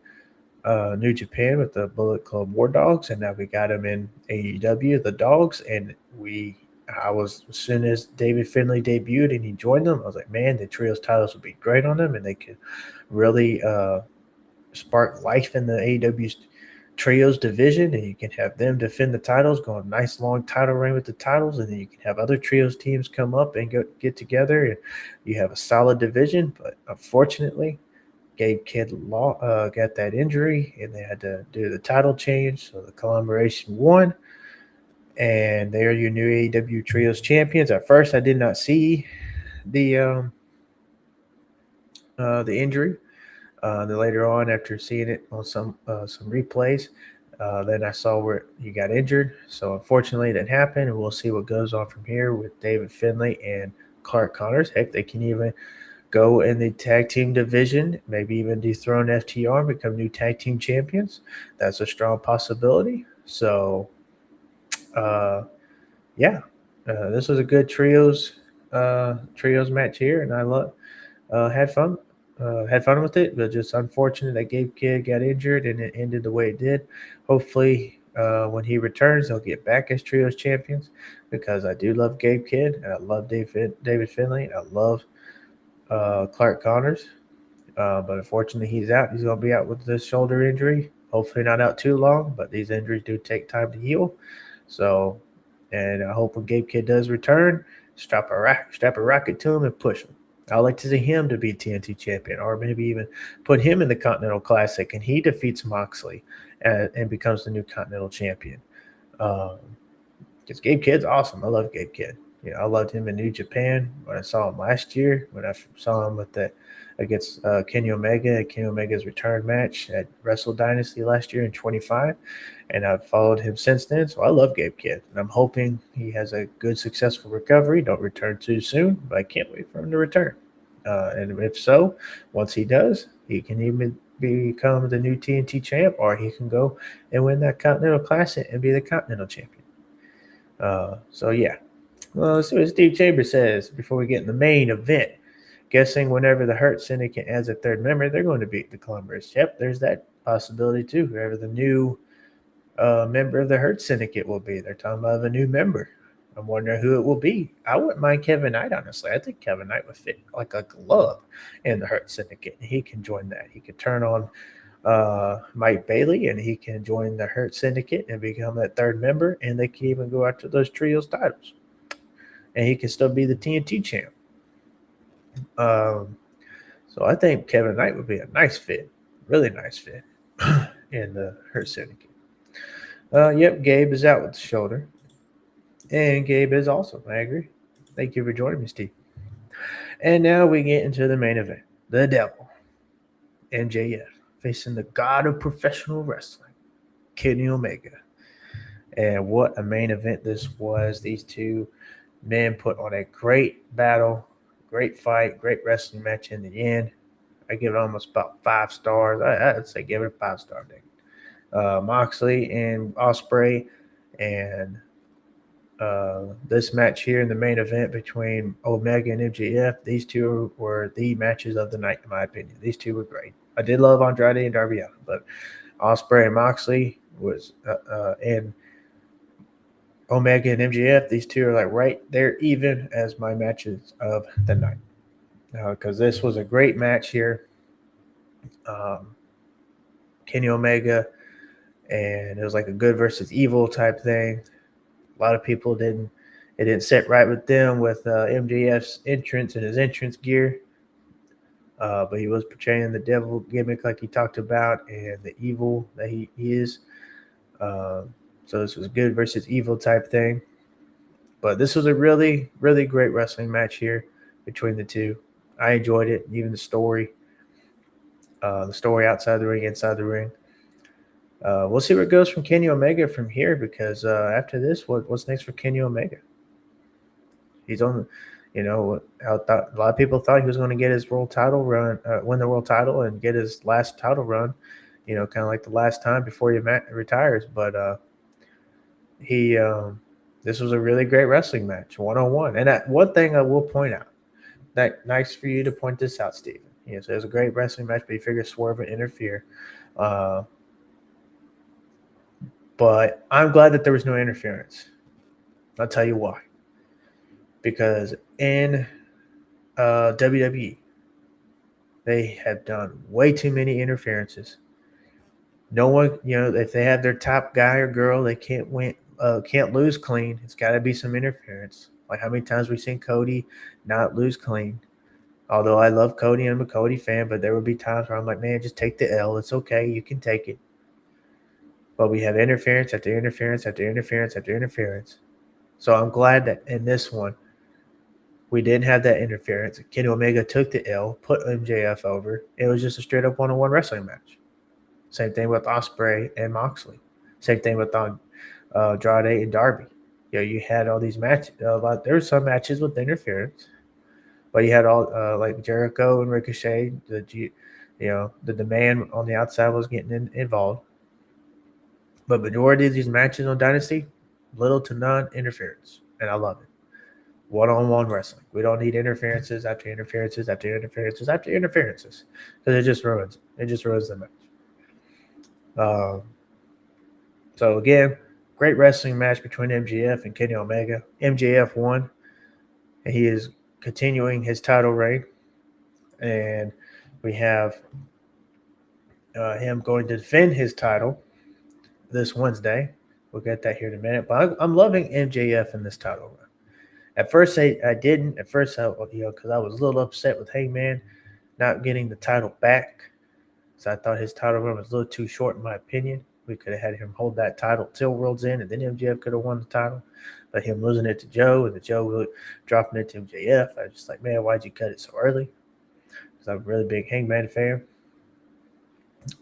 Speaker 2: New Japan with the Bullet Club War Dogs, and now we got them in AEW, the Dogs, and as soon as David Finlay debuted and he joined them, I was like, man, the Trios titles would be great on them, and they could really spark life in the AEW Trios division, and you can have them defend the titles, go on a nice long title reign with the titles, and then you can have other Trios teams come up and get together, and you have a solid division. But unfortunately, Gabe Kidd got that injury, and they had to do the title change, so the Conglomeration won. And they are your new AEW Trios champions. At first, I did not see the injury. Then later on, after seeing it on some replays, then I saw where he got injured. So unfortunately, it didn't happen. And we'll see what goes on from here with David Finlay and Clark Connors. Heck, they can even go in the tag team division, maybe even dethrone FTR and become new tag team champions. That's a strong possibility. So. This was a good trios match here, and I had fun with it, but just unfortunate that Gabe Kidd got injured and it ended the way it did. Hopefully, when he returns, he'll get back as trios champions, because I do love Gabe Kidd, and I love David Finlay, and I love Clark Connors. But unfortunately, he's out. He's going to be out with this shoulder injury. Hopefully not out too long, but these injuries do take time to heal. So, and I hope when Gabe Kidd does return, strap a rocket to him and push him. I'd like to see him to be TNT champion, or maybe even put him in the Continental Classic and he defeats Moxley and becomes the new Continental champion. Because Gabe Kidd's awesome. I love Gabe Kidd. I loved him in New Japan when I saw him last year, when I saw him against Kenny Omega at Kenny Omega's return match at Wrestle Dynasty last year in 25, and I've followed him since then. So I love Gabe Kidd, and I'm hoping he has a good, successful recovery. Don't return too soon, but I can't wait for him to return. And if so, once he does, he can even become the new TNT champ, or he can go and win that Continental Classic and be the Continental champion. So yeah. Well, let's see what Steve Chambers says before we get in the main event. Guessing whenever the Hurt Syndicate adds a third member, they're going to beat the Columbus. Yep, there's that possibility too. Whoever the new member of the Hurt Syndicate will be. They're talking about a new member. I'm wondering who it will be. I wouldn't mind Kevin Knight, honestly. I think Kevin Knight would fit like a glove in the Hurt Syndicate. He can join that. He could turn on Mike Bailey, and he can join the Hurt Syndicate and become that third member, and they can even go after those trios titles. And he can still be the TNT champ. So I think Kevin Knight would be a nice fit, really nice fit in the Hurt Syndicate. Yep, Gabe is out with the shoulder. And Gabe is awesome. I agree. Thank you for joining me, Steve. And now we get into the main event. The Devil, MJF, facing the god of professional wrestling, Kenny Omega. And what a main event this was. These two men put on a great battle, great fight, great wrestling match in the end. I give it almost about 5 stars. I'd say give it a 5-star thing. Moxley and Ospreay, and this match here in the main event between Omega and MJF, these two were the matches of the night, in my opinion. These two were great. I did love Andrade and Darby Allin, but Ospreay and Moxley was and Omega and MJF, these two are like right there even as my matches of the night. Because this was a great match here. Kenny Omega, and it was like a good versus evil type thing. A lot of people it didn't sit right with them with MJF's entrance and his entrance gear. But he was portraying the devil gimmick like he talked about and the evil that he is. So this was good versus evil type thing. But this was a really, really great wrestling match here between the two. I enjoyed it, even the story outside the ring, inside the ring. We'll see where it goes from Kenny Omega from here, because after this, what's next for Kenny Omega? He's on, a lot of people thought he was going to get his world title run, win the world title, and get his last title run, kind of like the last time before he retires. But this was a really great wrestling match, 1-on-1. And one thing I will point out, that nice for you to point this out, Steven. So it was a great wrestling match, but you figure swerve and interfere. But I'm glad that there was no interference. I'll tell you why. Because in WWE, they have done way too many interferences. No one, if they have their top guy or girl, they can't lose clean. It's got to be some interference. Like how many times we've seen Cody not lose clean. Although I love Cody and I'm a Cody fan, but there would be times where I'm like, man, just take the L. It's okay. You can take it. But we have interference after interference after interference after interference. So I'm glad that in this one, we didn't have that interference. Kenny Omega took the L, put MJF over. It was just a straight-up 1-on-1 wrestling match. Same thing with Ospreay and Moxley. Same thing with Andrade and Darby. You had all these matches. There were some matches with interference. But you had all like Jericho and Ricochet. The man on the outside was getting involved. But majority of these matches on Dynasty, little to none interference. And I love it. 1-on-1 wrestling. We don't need interferences after interferences after interferences after interferences. Because it just ruins it. It just ruins the match. So again, great wrestling match between MJF and Kenny Omega. MJF won. And he is continuing his title reign. And we have him going to defend his title this Wednesday. We'll get that here in a minute. But I'm loving MJF in this title run. At first, I didn't. At first, because I was a little upset with Hangman not getting the title back. So I thought his title run was a little too short, in my opinion. We could have had him hold that title till World's End, and then MJF could have won the title. But him losing it to Joe and the Joe dropping it to MJF, I was just like, man, why'd you cut it so early? Because I'm a really big Hangman fan.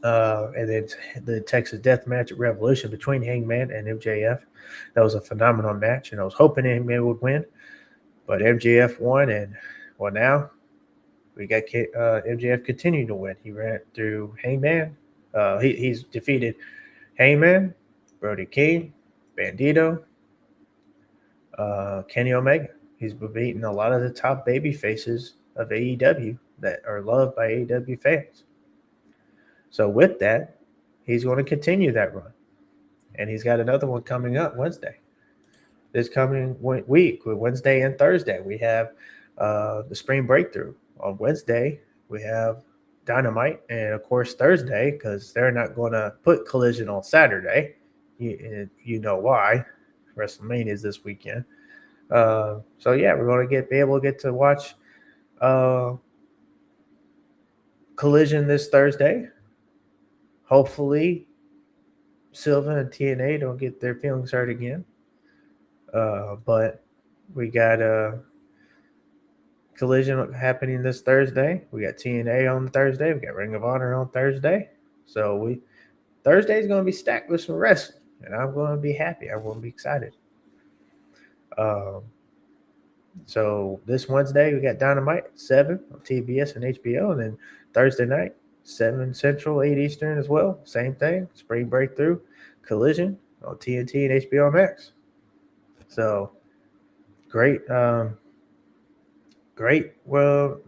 Speaker 2: And then the Texas Death Match at Revolution between Hangman and MJF. That was a phenomenal match, and I was hoping Hangman would win, but MJF won, and well, now we got MJF continuing to win. He ran through Hangman. He's defeated Hangman, Brody King, Bandito, Kenny Omega. He's beaten a lot of the top baby faces of AEW that are loved by AEW fans. So with that, he's going to continue that run. And he's got another one coming up Wednesday. This coming week, Wednesday and Thursday, we have the Spring Breakthrough. On Wednesday, we have Dynamite. And, of course, Thursday, because they're not going to put Collision on Saturday. You know why. WrestleMania is this weekend. So, yeah, we're going to be able to get to watch Collision this Thursday. Hopefully, Silva and TNA don't get their feelings hurt again. But we got Collision happening this Thursday. We got TNA on Thursday. We got Ring of Honor on Thursday. So Thursday is going to be stacked with some wrestling, and I'm going to be happy. I'm going to be excited. So this Wednesday we got Dynamite at 7 on TBS and HBO, and then Thursday night 7 Central, 8 Eastern as well. Same thing. Spring Breakthrough, Collision on TNT and HBO Max. So great,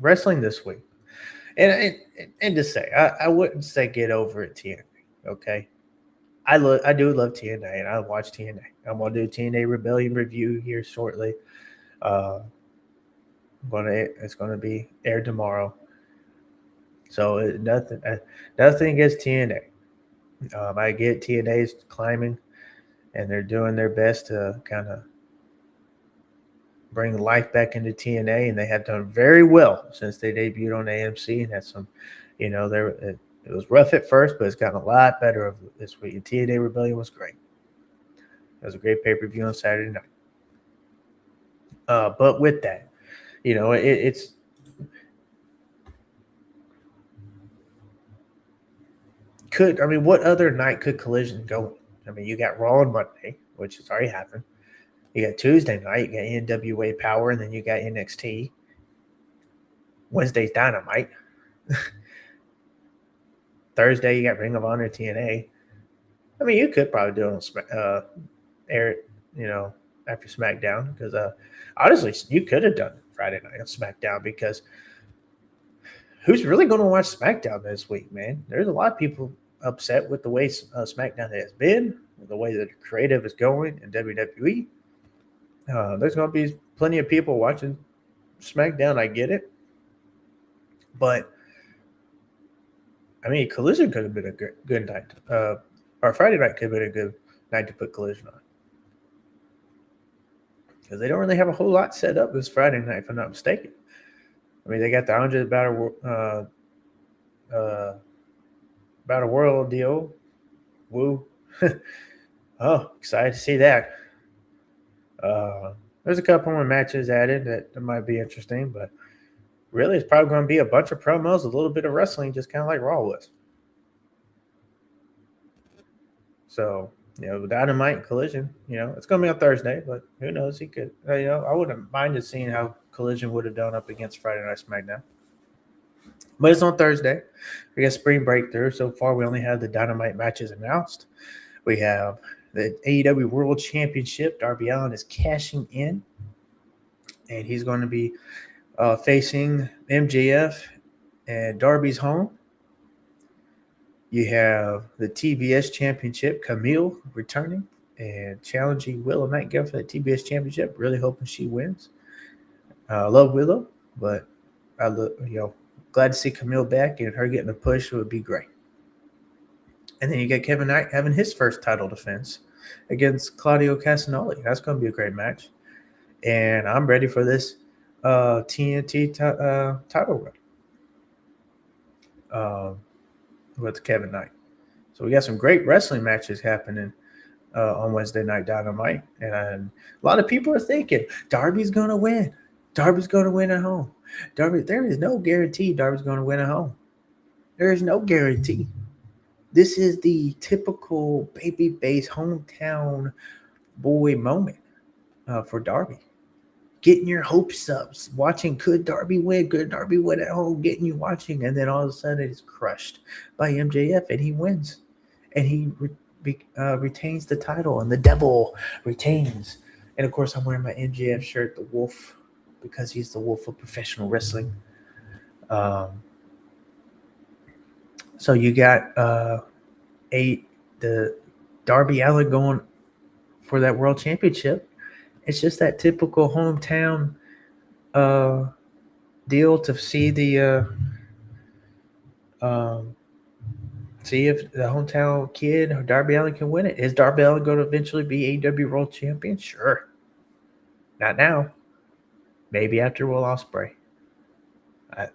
Speaker 2: wrestling this week. And to say, I wouldn't say get over at TNA. Okay, I do love TNA, and I watch TNA. I'm gonna do TNA Rebellion review here shortly. It's gonna be aired tomorrow. So nothing against TNA. I get TNA's climbing, and they're doing their best to kind of bring life back into TNA, and they have done very well since they debuted on AMC. And had some, it was rough at first, but it's gotten a lot better this week. And TNA Rebellion was great. It was a great pay-per-view on Saturday night. But with that, it's what other night could Collision go? You got Raw on Monday, which has already happened. You got Tuesday night, you got NWA Power, and then you got NXT. Wednesday's Dynamite. Thursday, you got Ring of Honor, TNA. You could probably do it on air it, after SmackDown, because honestly, you could have done it Friday night on SmackDown, because who's really going to watch SmackDown this week, man? There's a lot of people upset with the way SmackDown has been, the way that the creative is going in WWE. There's going to be plenty of people watching SmackDown. I get it. But, Collision could have been a good night. Or Friday night could have been a good night to put Collision on. Because they don't really have a whole lot set up this Friday night, if I'm not mistaken. They got the Andre Battle World deal. Woo. Oh, excited to see that. There's a couple more matches added that might be interesting, but really it's probably going to be a bunch of promos, a little bit of wrestling, just kind of like Raw was. So, Dynamite and Collision, it's going to be on Thursday, but who knows? He could, I wouldn't mind seeing how Collision would have done up against Friday Night SmackDown. But it's on Thursday. We got Spring Breakthrough. So far, we only have the Dynamite matches announced. We have the AEW World Championship. Darby Allin is cashing in, and he's going to be facing MJF and Darby's home. You have the TBS Championship, Kamille returning and challenging Willow Nightingale for the TBS Championship. Really hoping she wins. I love Willow, but glad to see Kamille back, and her getting a push would be great. And then you got Kevin Knight having his first title defense against Claudio Castagnoli. That's going to be a great match. And I'm ready for this TNT title run with Kevin Knight. So we got some great wrestling matches happening on Wednesday Night Dynamite. And a lot of people are thinking Darby's going to win. Darby's going to win at home. There is no guarantee Darby's going to win at home. There is no guarantee. This is the typical babyface hometown boy moment for Darby. Getting your hopes up, watching could Darby win? Could Darby win at home? Getting you watching, and then all of a sudden it's crushed by MJF, and he wins, and he retains the title, and the devil retains. And of course, I'm wearing my MJF shirt, the Wolf, because he's the Wolf of professional wrestling. So you got the Darby Allin going for that world championship. It's just that typical hometown deal to see the see if the hometown kid or Darby Allin can win it. Is Darby Allin going to eventually be AEW World Champion? Sure. Not now. Maybe after Will Ospreay.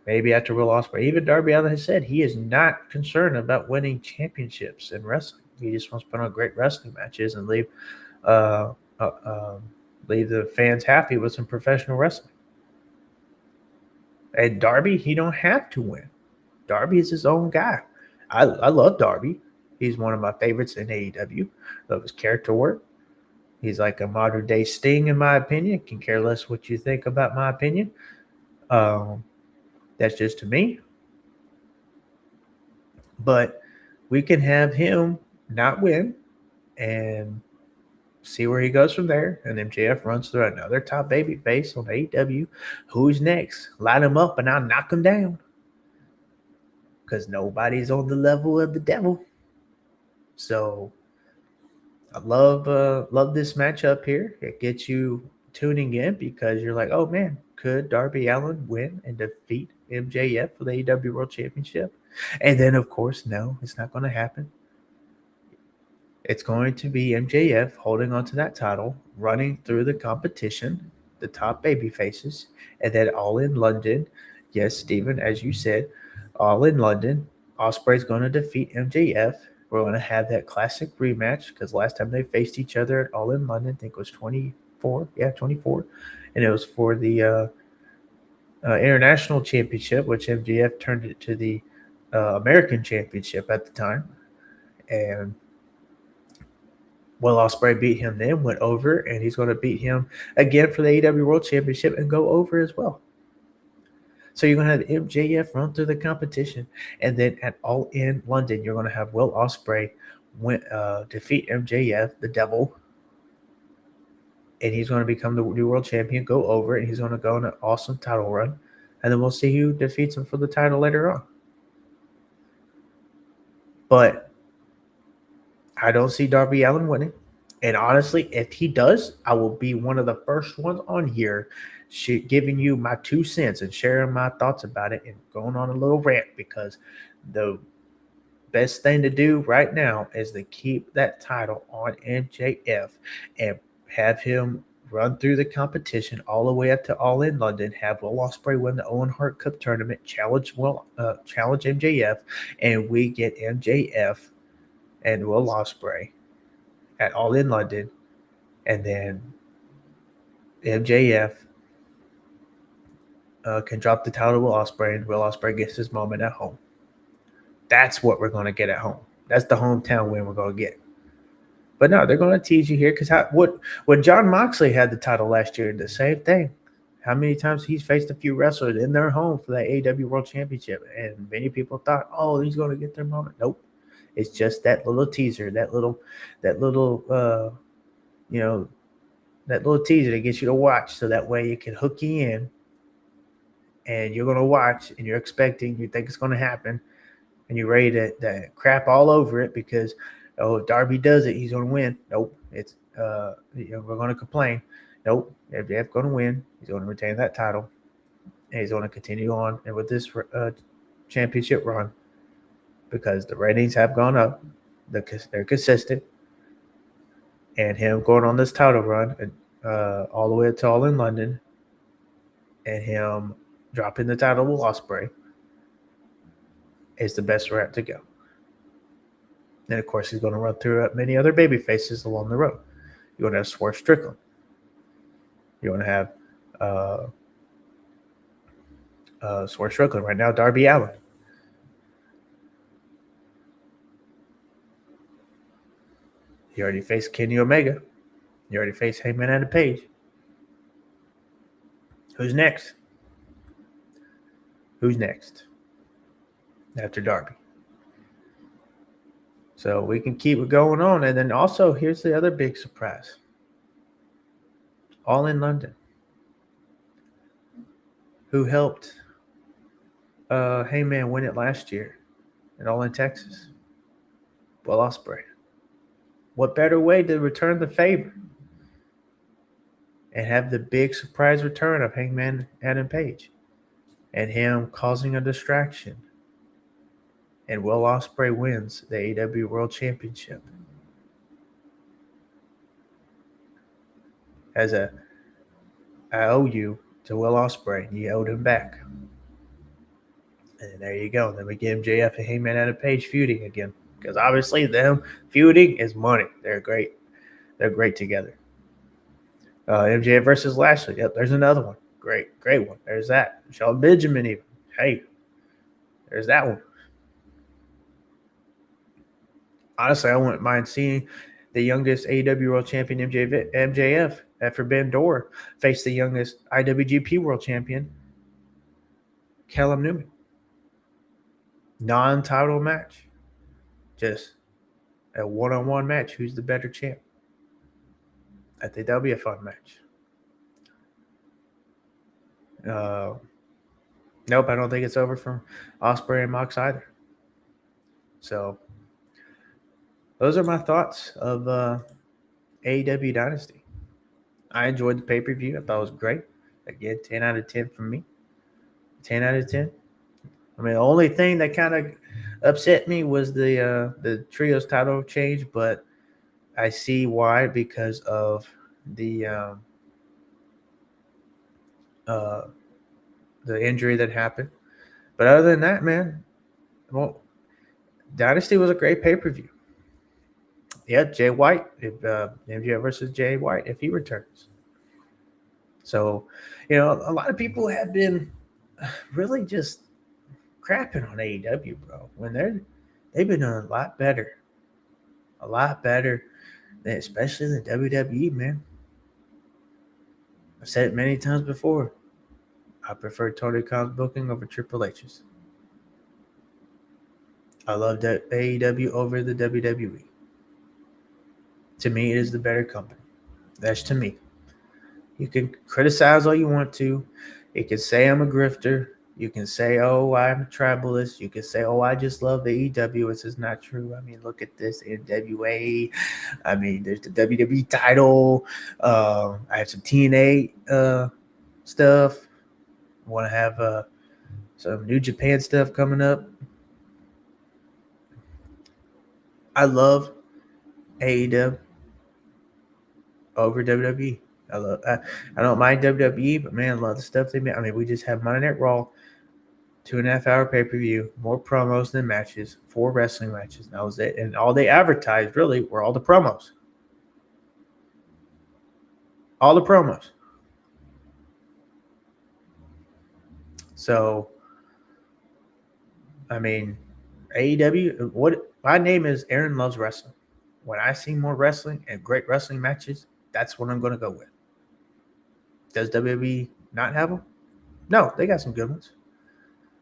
Speaker 2: Even Darby Allin has said he is not concerned about winning championships in wrestling. He just wants to put on great wrestling matches and leave the fans happy with some professional wrestling. And Darby, he don't have to win. Darby is his own guy. I love Darby. He's one of my favorites in AEW. Love his character work. He's like a modern day Sting, in my opinion. Can care less what you think about my opinion. That's just to me. But we can have him not win and see where he goes from there. And MJF runs through another top baby face on AEW. Who's next? Light him up and I'll knock him down. Because nobody's on the level of the devil. So I love this matchup here. It gets you tuning in because you're like, oh man, could Darby Allin win and defeat MJF for the AEW World Championship? And then, of course, no, it's not going to happen. It's going to be MJF holding onto that title, running through the competition, the top baby faces, and then All in London. Yes, Steven, as you said, All in London. Ospreay's going to defeat MJF. We're going to have that classic rematch because last time they faced each other at All in London, I think it was 24. Yeah, 24. And it was for the International Championship, which MJF turned it to the American Championship at the time. And Will Ospreay beat him then, went over, and he's going to beat him again for the AEW World Championship and go over as well. So you're going to have MJF run through the competition, and then at All in London, you're going to have Will Ospreay defeat MJF, the devil, and he's going to become the new world champion, go over, and he's going to go on an awesome title run, and then we'll see who defeats him for the title later on. But I don't see Darby Allin winning. And honestly, if he does, I will be one of the first ones on here giving you my 2 cents and sharing my thoughts about it and going on a little rant, because the best thing to do right now is to keep that title on MJF and have him run through the competition all the way up to All in London, have Will Ospreay win the Owen Hart Cup tournament, challenge MJF, and we get MJF and Will Ospreay at All in London, and then MJF can drop the title to Will Ospreay, and Will Ospreay gets his moment at home. That's what we're going to get at home. That's the hometown win we're going to get. But no, they're going to tease you here because when John Moxley had the title last year, the same thing. How many times he's faced a few wrestlers in their home for the AEW World Championship, and many people thought, oh, he's going to get their moment. Nope. It's just that little teaser, that little teaser that gets you to watch, so that way it can hook you in, and you're going to watch, and you're expecting, you think it's going to happen, and you're ready to crap all over it because, oh, if Darby does it, he's going to win. Nope. It's we're going to complain. Nope. MJF's going to win. He's going to retain that title, and he's going to continue on and with this championship run. Because the ratings have gone up, they're consistent, and him going on this title run all the way to All in London, and him dropping the title with Ospreay is the best route to go. Then, of course, he's going to run through many other baby faces along the road. You're going to have Swerve Strickland. You're going to have Swerve Strickland right now, Darby Allin. You already faced Kenny Omega. You already faced Hangman Adam Page. Who's next? Who's next after Darby? So we can keep it going on. And then also, here's the other big surprise. All in London. Who helped Hangman win it last year? And All in Texas. Will Ospreay. What better way to return the favor and have the big surprise return of Hangman Adam Page and him causing a distraction, and Will Ospreay wins the AEW World Championship as I owe you to Will Ospreay. You owed him back. And there you go. Then we get MJF and Hangman Adam Page feuding again. Because obviously them feuding is money. They're great. They're great together. MJF versus Lashley. Yep, there's another one. Great one. There's that. Shelton Benjamin even. Hey, there's that one. Honestly, I wouldn't mind seeing the youngest AEW World Champion MJF at Forbidden Door face the youngest IWGP World Champion Callum Newman. Non-title match. Just a one-on-one match. Who's the better champ? I think that'll be a fun match. Nope, I don't think it's over from Ospreay and Mox either. So those are my thoughts of AEW Dynasty. I enjoyed the pay-per-view. I thought it was great. Again, 10 out of 10 from me. 10 out of 10. I mean, the only thing that kind of upset me was the trios title change, but I see why, because of the injury that happened. But other than that, man, well, Dynasty was a great pay-per-view. Yeah, Jay White, if MJF versus Jay White, if he returns. So, a lot of people have been really just crapping on AEW, bro. When they've been doing a lot better, especially the WWE, man. I've said it many times before. I prefer Tony Khan's booking over Triple H's. I love AEW over the WWE. To me, it is the better company. That's to me. You can criticize all you want to. You can say I'm a grifter. You can say, oh, I'm a tribalist. You can say, oh, I just love the EW. This is not true. I mean, look at this NWA. I mean, there's the WWE title. I have some TNA stuff. I want to have some New Japan stuff coming up. I love AEW over WWE. I don't mind WWE, but man, I love the stuff they make. I mean, we just have Monday Night Raw, 2.5 hour pay-per-view, more promos than matches, 4 wrestling matches. That was it. And all they advertised really were all the promos. All the promos. So, I mean, AEW, my name is Aaron Loves Wrestling. When I see more wrestling and great wrestling matches, that's what I'm going to go with. Does WWE not have them? No, they got some good ones.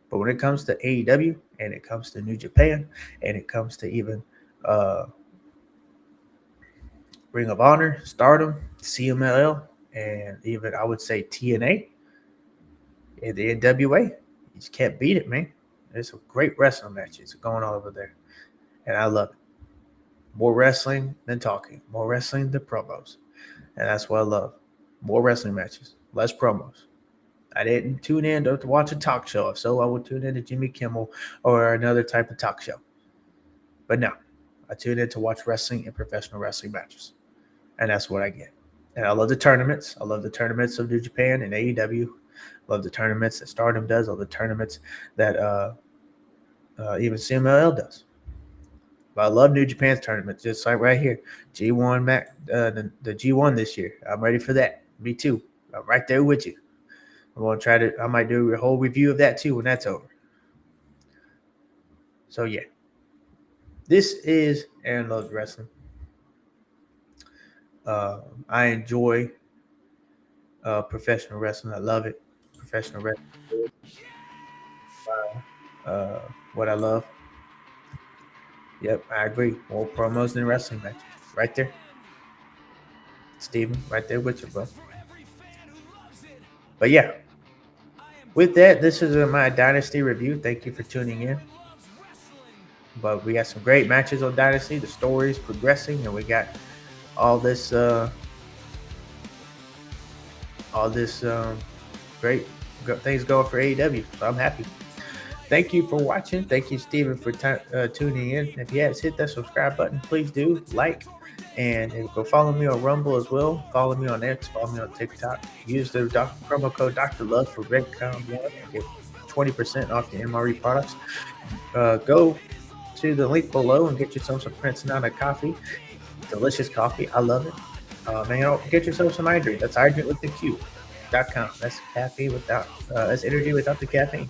Speaker 2: But when it comes to AEW and it comes to New Japan and it comes to even Ring of Honor, Stardom, CMLL, and even I would say TNA and the NWA, you just can't beat it, man. There's some great wrestling matches going on over there. And I love it. More wrestling than talking. More wrestling than promos. And that's what I love. More wrestling matches. Less promos. I didn't tune in to watch a talk show. If so, I would tune in to Jimmy Kimmel or another type of talk show. But no. I tune in to watch wrestling and professional wrestling matches. And that's what I get. And I love the tournaments. I love the tournaments of New Japan and AEW. I love the tournaments that Stardom does. I love the tournaments that even CMLL does. But I love New Japan's tournament, just like right here. G1 the G1 this year. I'm ready for that. Me too. I'm right there with you. I might do a whole review of that too when that's over. So yeah. This is Aaron Loves Wrestling. I enjoy professional wrestling. I love it. Professional wrestling. What I love. Yep, I agree. More promos than wrestling matches. Right there. Steven, right there with you, bro. But yeah. With that, this is my Dynasty review. Thank you for tuning in. But we got some great matches on Dynasty. The story is progressing, and we got all this great things going for AEW. So I'm happy. Thank you for watching. Thank you, Steven, for tuning in. If you haven't hit that subscribe button, please do like. And go follow me on Rumble as well. Follow me on X. Follow me on TikTok. Use the promo code Dr. Love for Redcom1 and get 20% off your MRE products. Go to the link below and get yourself some Prince Nana coffee. Delicious coffee. I love it. Get yourself some hydrate. That's hydrate with the Q.com. That's caffeine without that's energy without the caffeine.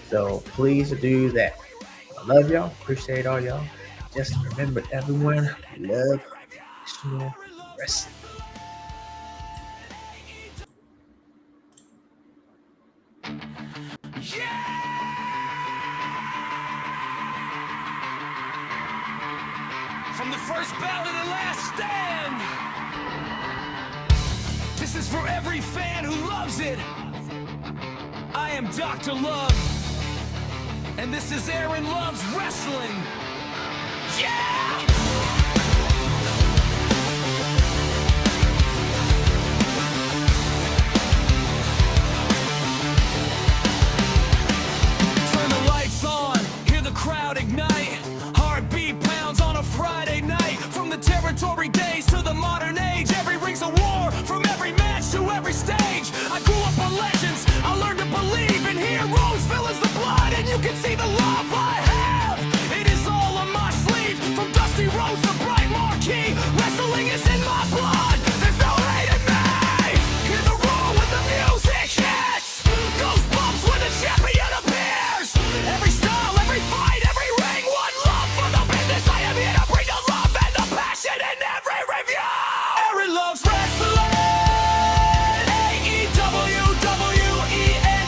Speaker 2: So please do that. I love y'all. Appreciate all y'all. Just remember, everyone, love professional wrestling.
Speaker 1: From the first bout to the last stand, this is for every fan who loves it. I am Dr. Love, and this is Aaron Loves Wrestling. Yeah! Turn the lights on, hear the crowd ignite. Heartbeat pounds on a Friday night. From the territory days to the modern age, every ring's a war, from every match to every stage. I grew up on legends, I learned to believe in heroes, villains, the blood, and you can see the love I have. It is all on my sleeve, from dusty roads to bright marquee. Wrestling is in my blood, there's no hate in me. Hear the roar when the music hits, goosebumps when the champion appears. Every style, every fight, every ring, one love for the business. I am here to bring the love and the passion in every review. Aaron Loves Wrestling. AEW,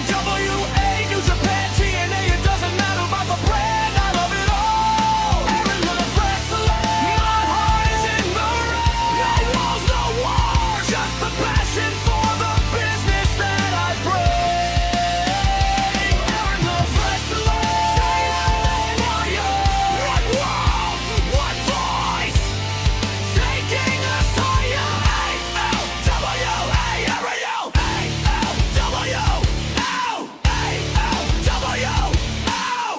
Speaker 1: WENWA, New Japan, TNA. It doesn't matter about the brand, I love it all. Aaron Loves Wrestling. My heart is in the ring. No walls, no wars, just the passion for the business that I bring. Aaron Loves Wrestling. Say it, one world, one voice, taking us higher.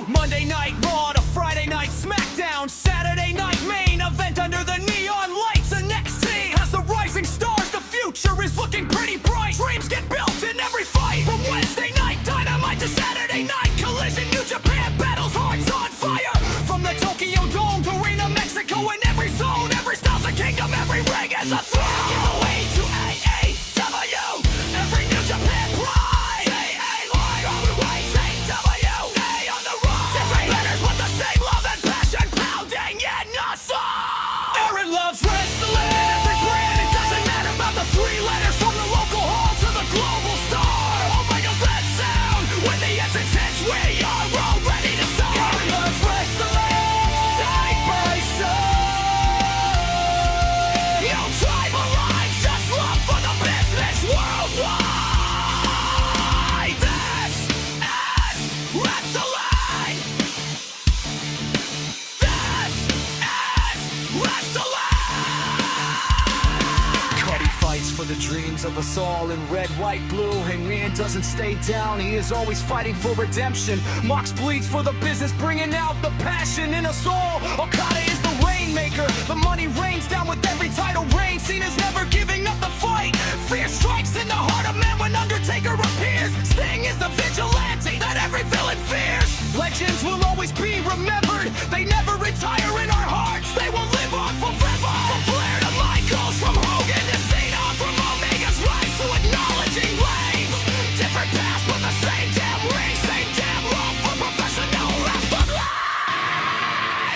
Speaker 1: Monday Night Raw to Friday Night SmackDown, Saturday Night Main Event under the neon lights. And NXT has the rising stars. The future is looking pretty bright. Dreams get built in every fight. From Wednesday Night Dynamite to Saturday Night Collision, New Japan battles hearts on fire. From the Tokyo Dome to Arena, Mexico, in every zone, every style's a kingdom, every ring is a throne. Give away to AAW, every New Japan pride. AAY on the way, AWA on the rise. Different letters with the same love and passion pounding in us all. Aaron Loves Wrestling. Every brand, it doesn't matter about the three letters. From the local hall to the global star. Oh my God, that sound. When the essence hits, we are all ready to start. Aaron Loves Wrestling. Side by side. No tribal lines, just love for the business worldwide. This is wrestling. This is wrestling. Cuddy fights for the dreams of us all in red, white, blue. Hangman doesn't stay down, he is always fighting for redemption. Mox bleeds for the business, bringing out the passion in us all. Okada is the rainmaker, the money rains down with every title reign. Cena's never giving up the fight. Fear strikes in the heart of man when Undertaker appears. Sting is the vigilante that every villain fears. Legends will always be remembered, they never retire different paths, but the same damn ring, same damn love for professional wrestling.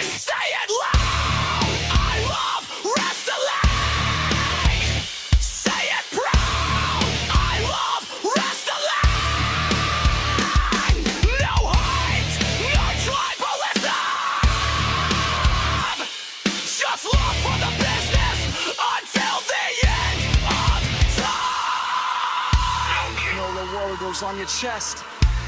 Speaker 1: Say it loud, I love wrestling. Say it proud, I love wrestling. No hate, no tribalism. Just love for the business until the end of time.
Speaker 3: No reward goes on your chest.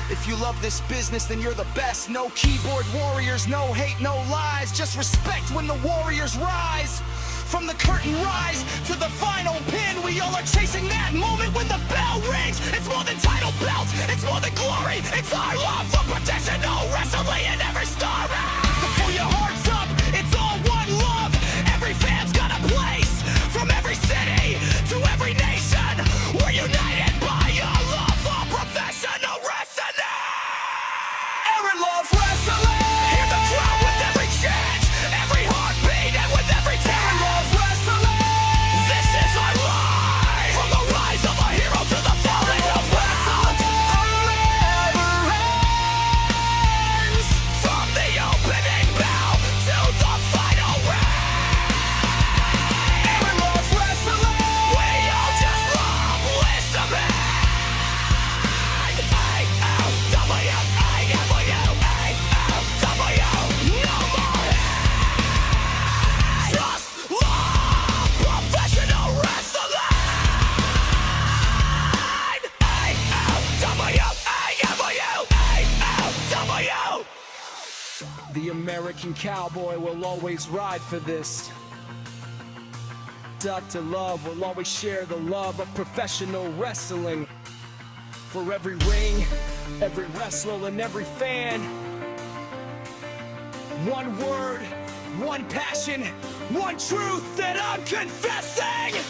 Speaker 3: If you love this business, then you're the best. No keyboard warriors, no hate, no lies. Just respect when the warriors rise. From the curtain rise to the final pin, we all are chasing that moment when the bell rings. It's more than title belts, it's more than glory. It's our love for professional wrestling in every story. So pull your hearts up, it's all one love. Every fan's got a place, from every city to every nation. We're united by a love for professional wrestling.
Speaker 1: Aaron loves wrestling.
Speaker 3: Hear the crowd with every chant, every heartbeat, and with every
Speaker 1: Aaron
Speaker 3: tear.
Speaker 1: loves wrestling.
Speaker 3: This is our life. From the rise of a hero to the falling of wrestling. From the opening bell to the final ring.
Speaker 1: Aaron loves wrestling.
Speaker 3: We all just love listening. AEW, no more hate. Just love professional wrestling. AEW. The American cowboy will always ride for this. Dr. Love will always share the love of professional wrestling. For every ring, every wrestler, and every fan. One word, one passion, one truth that I'm confessing.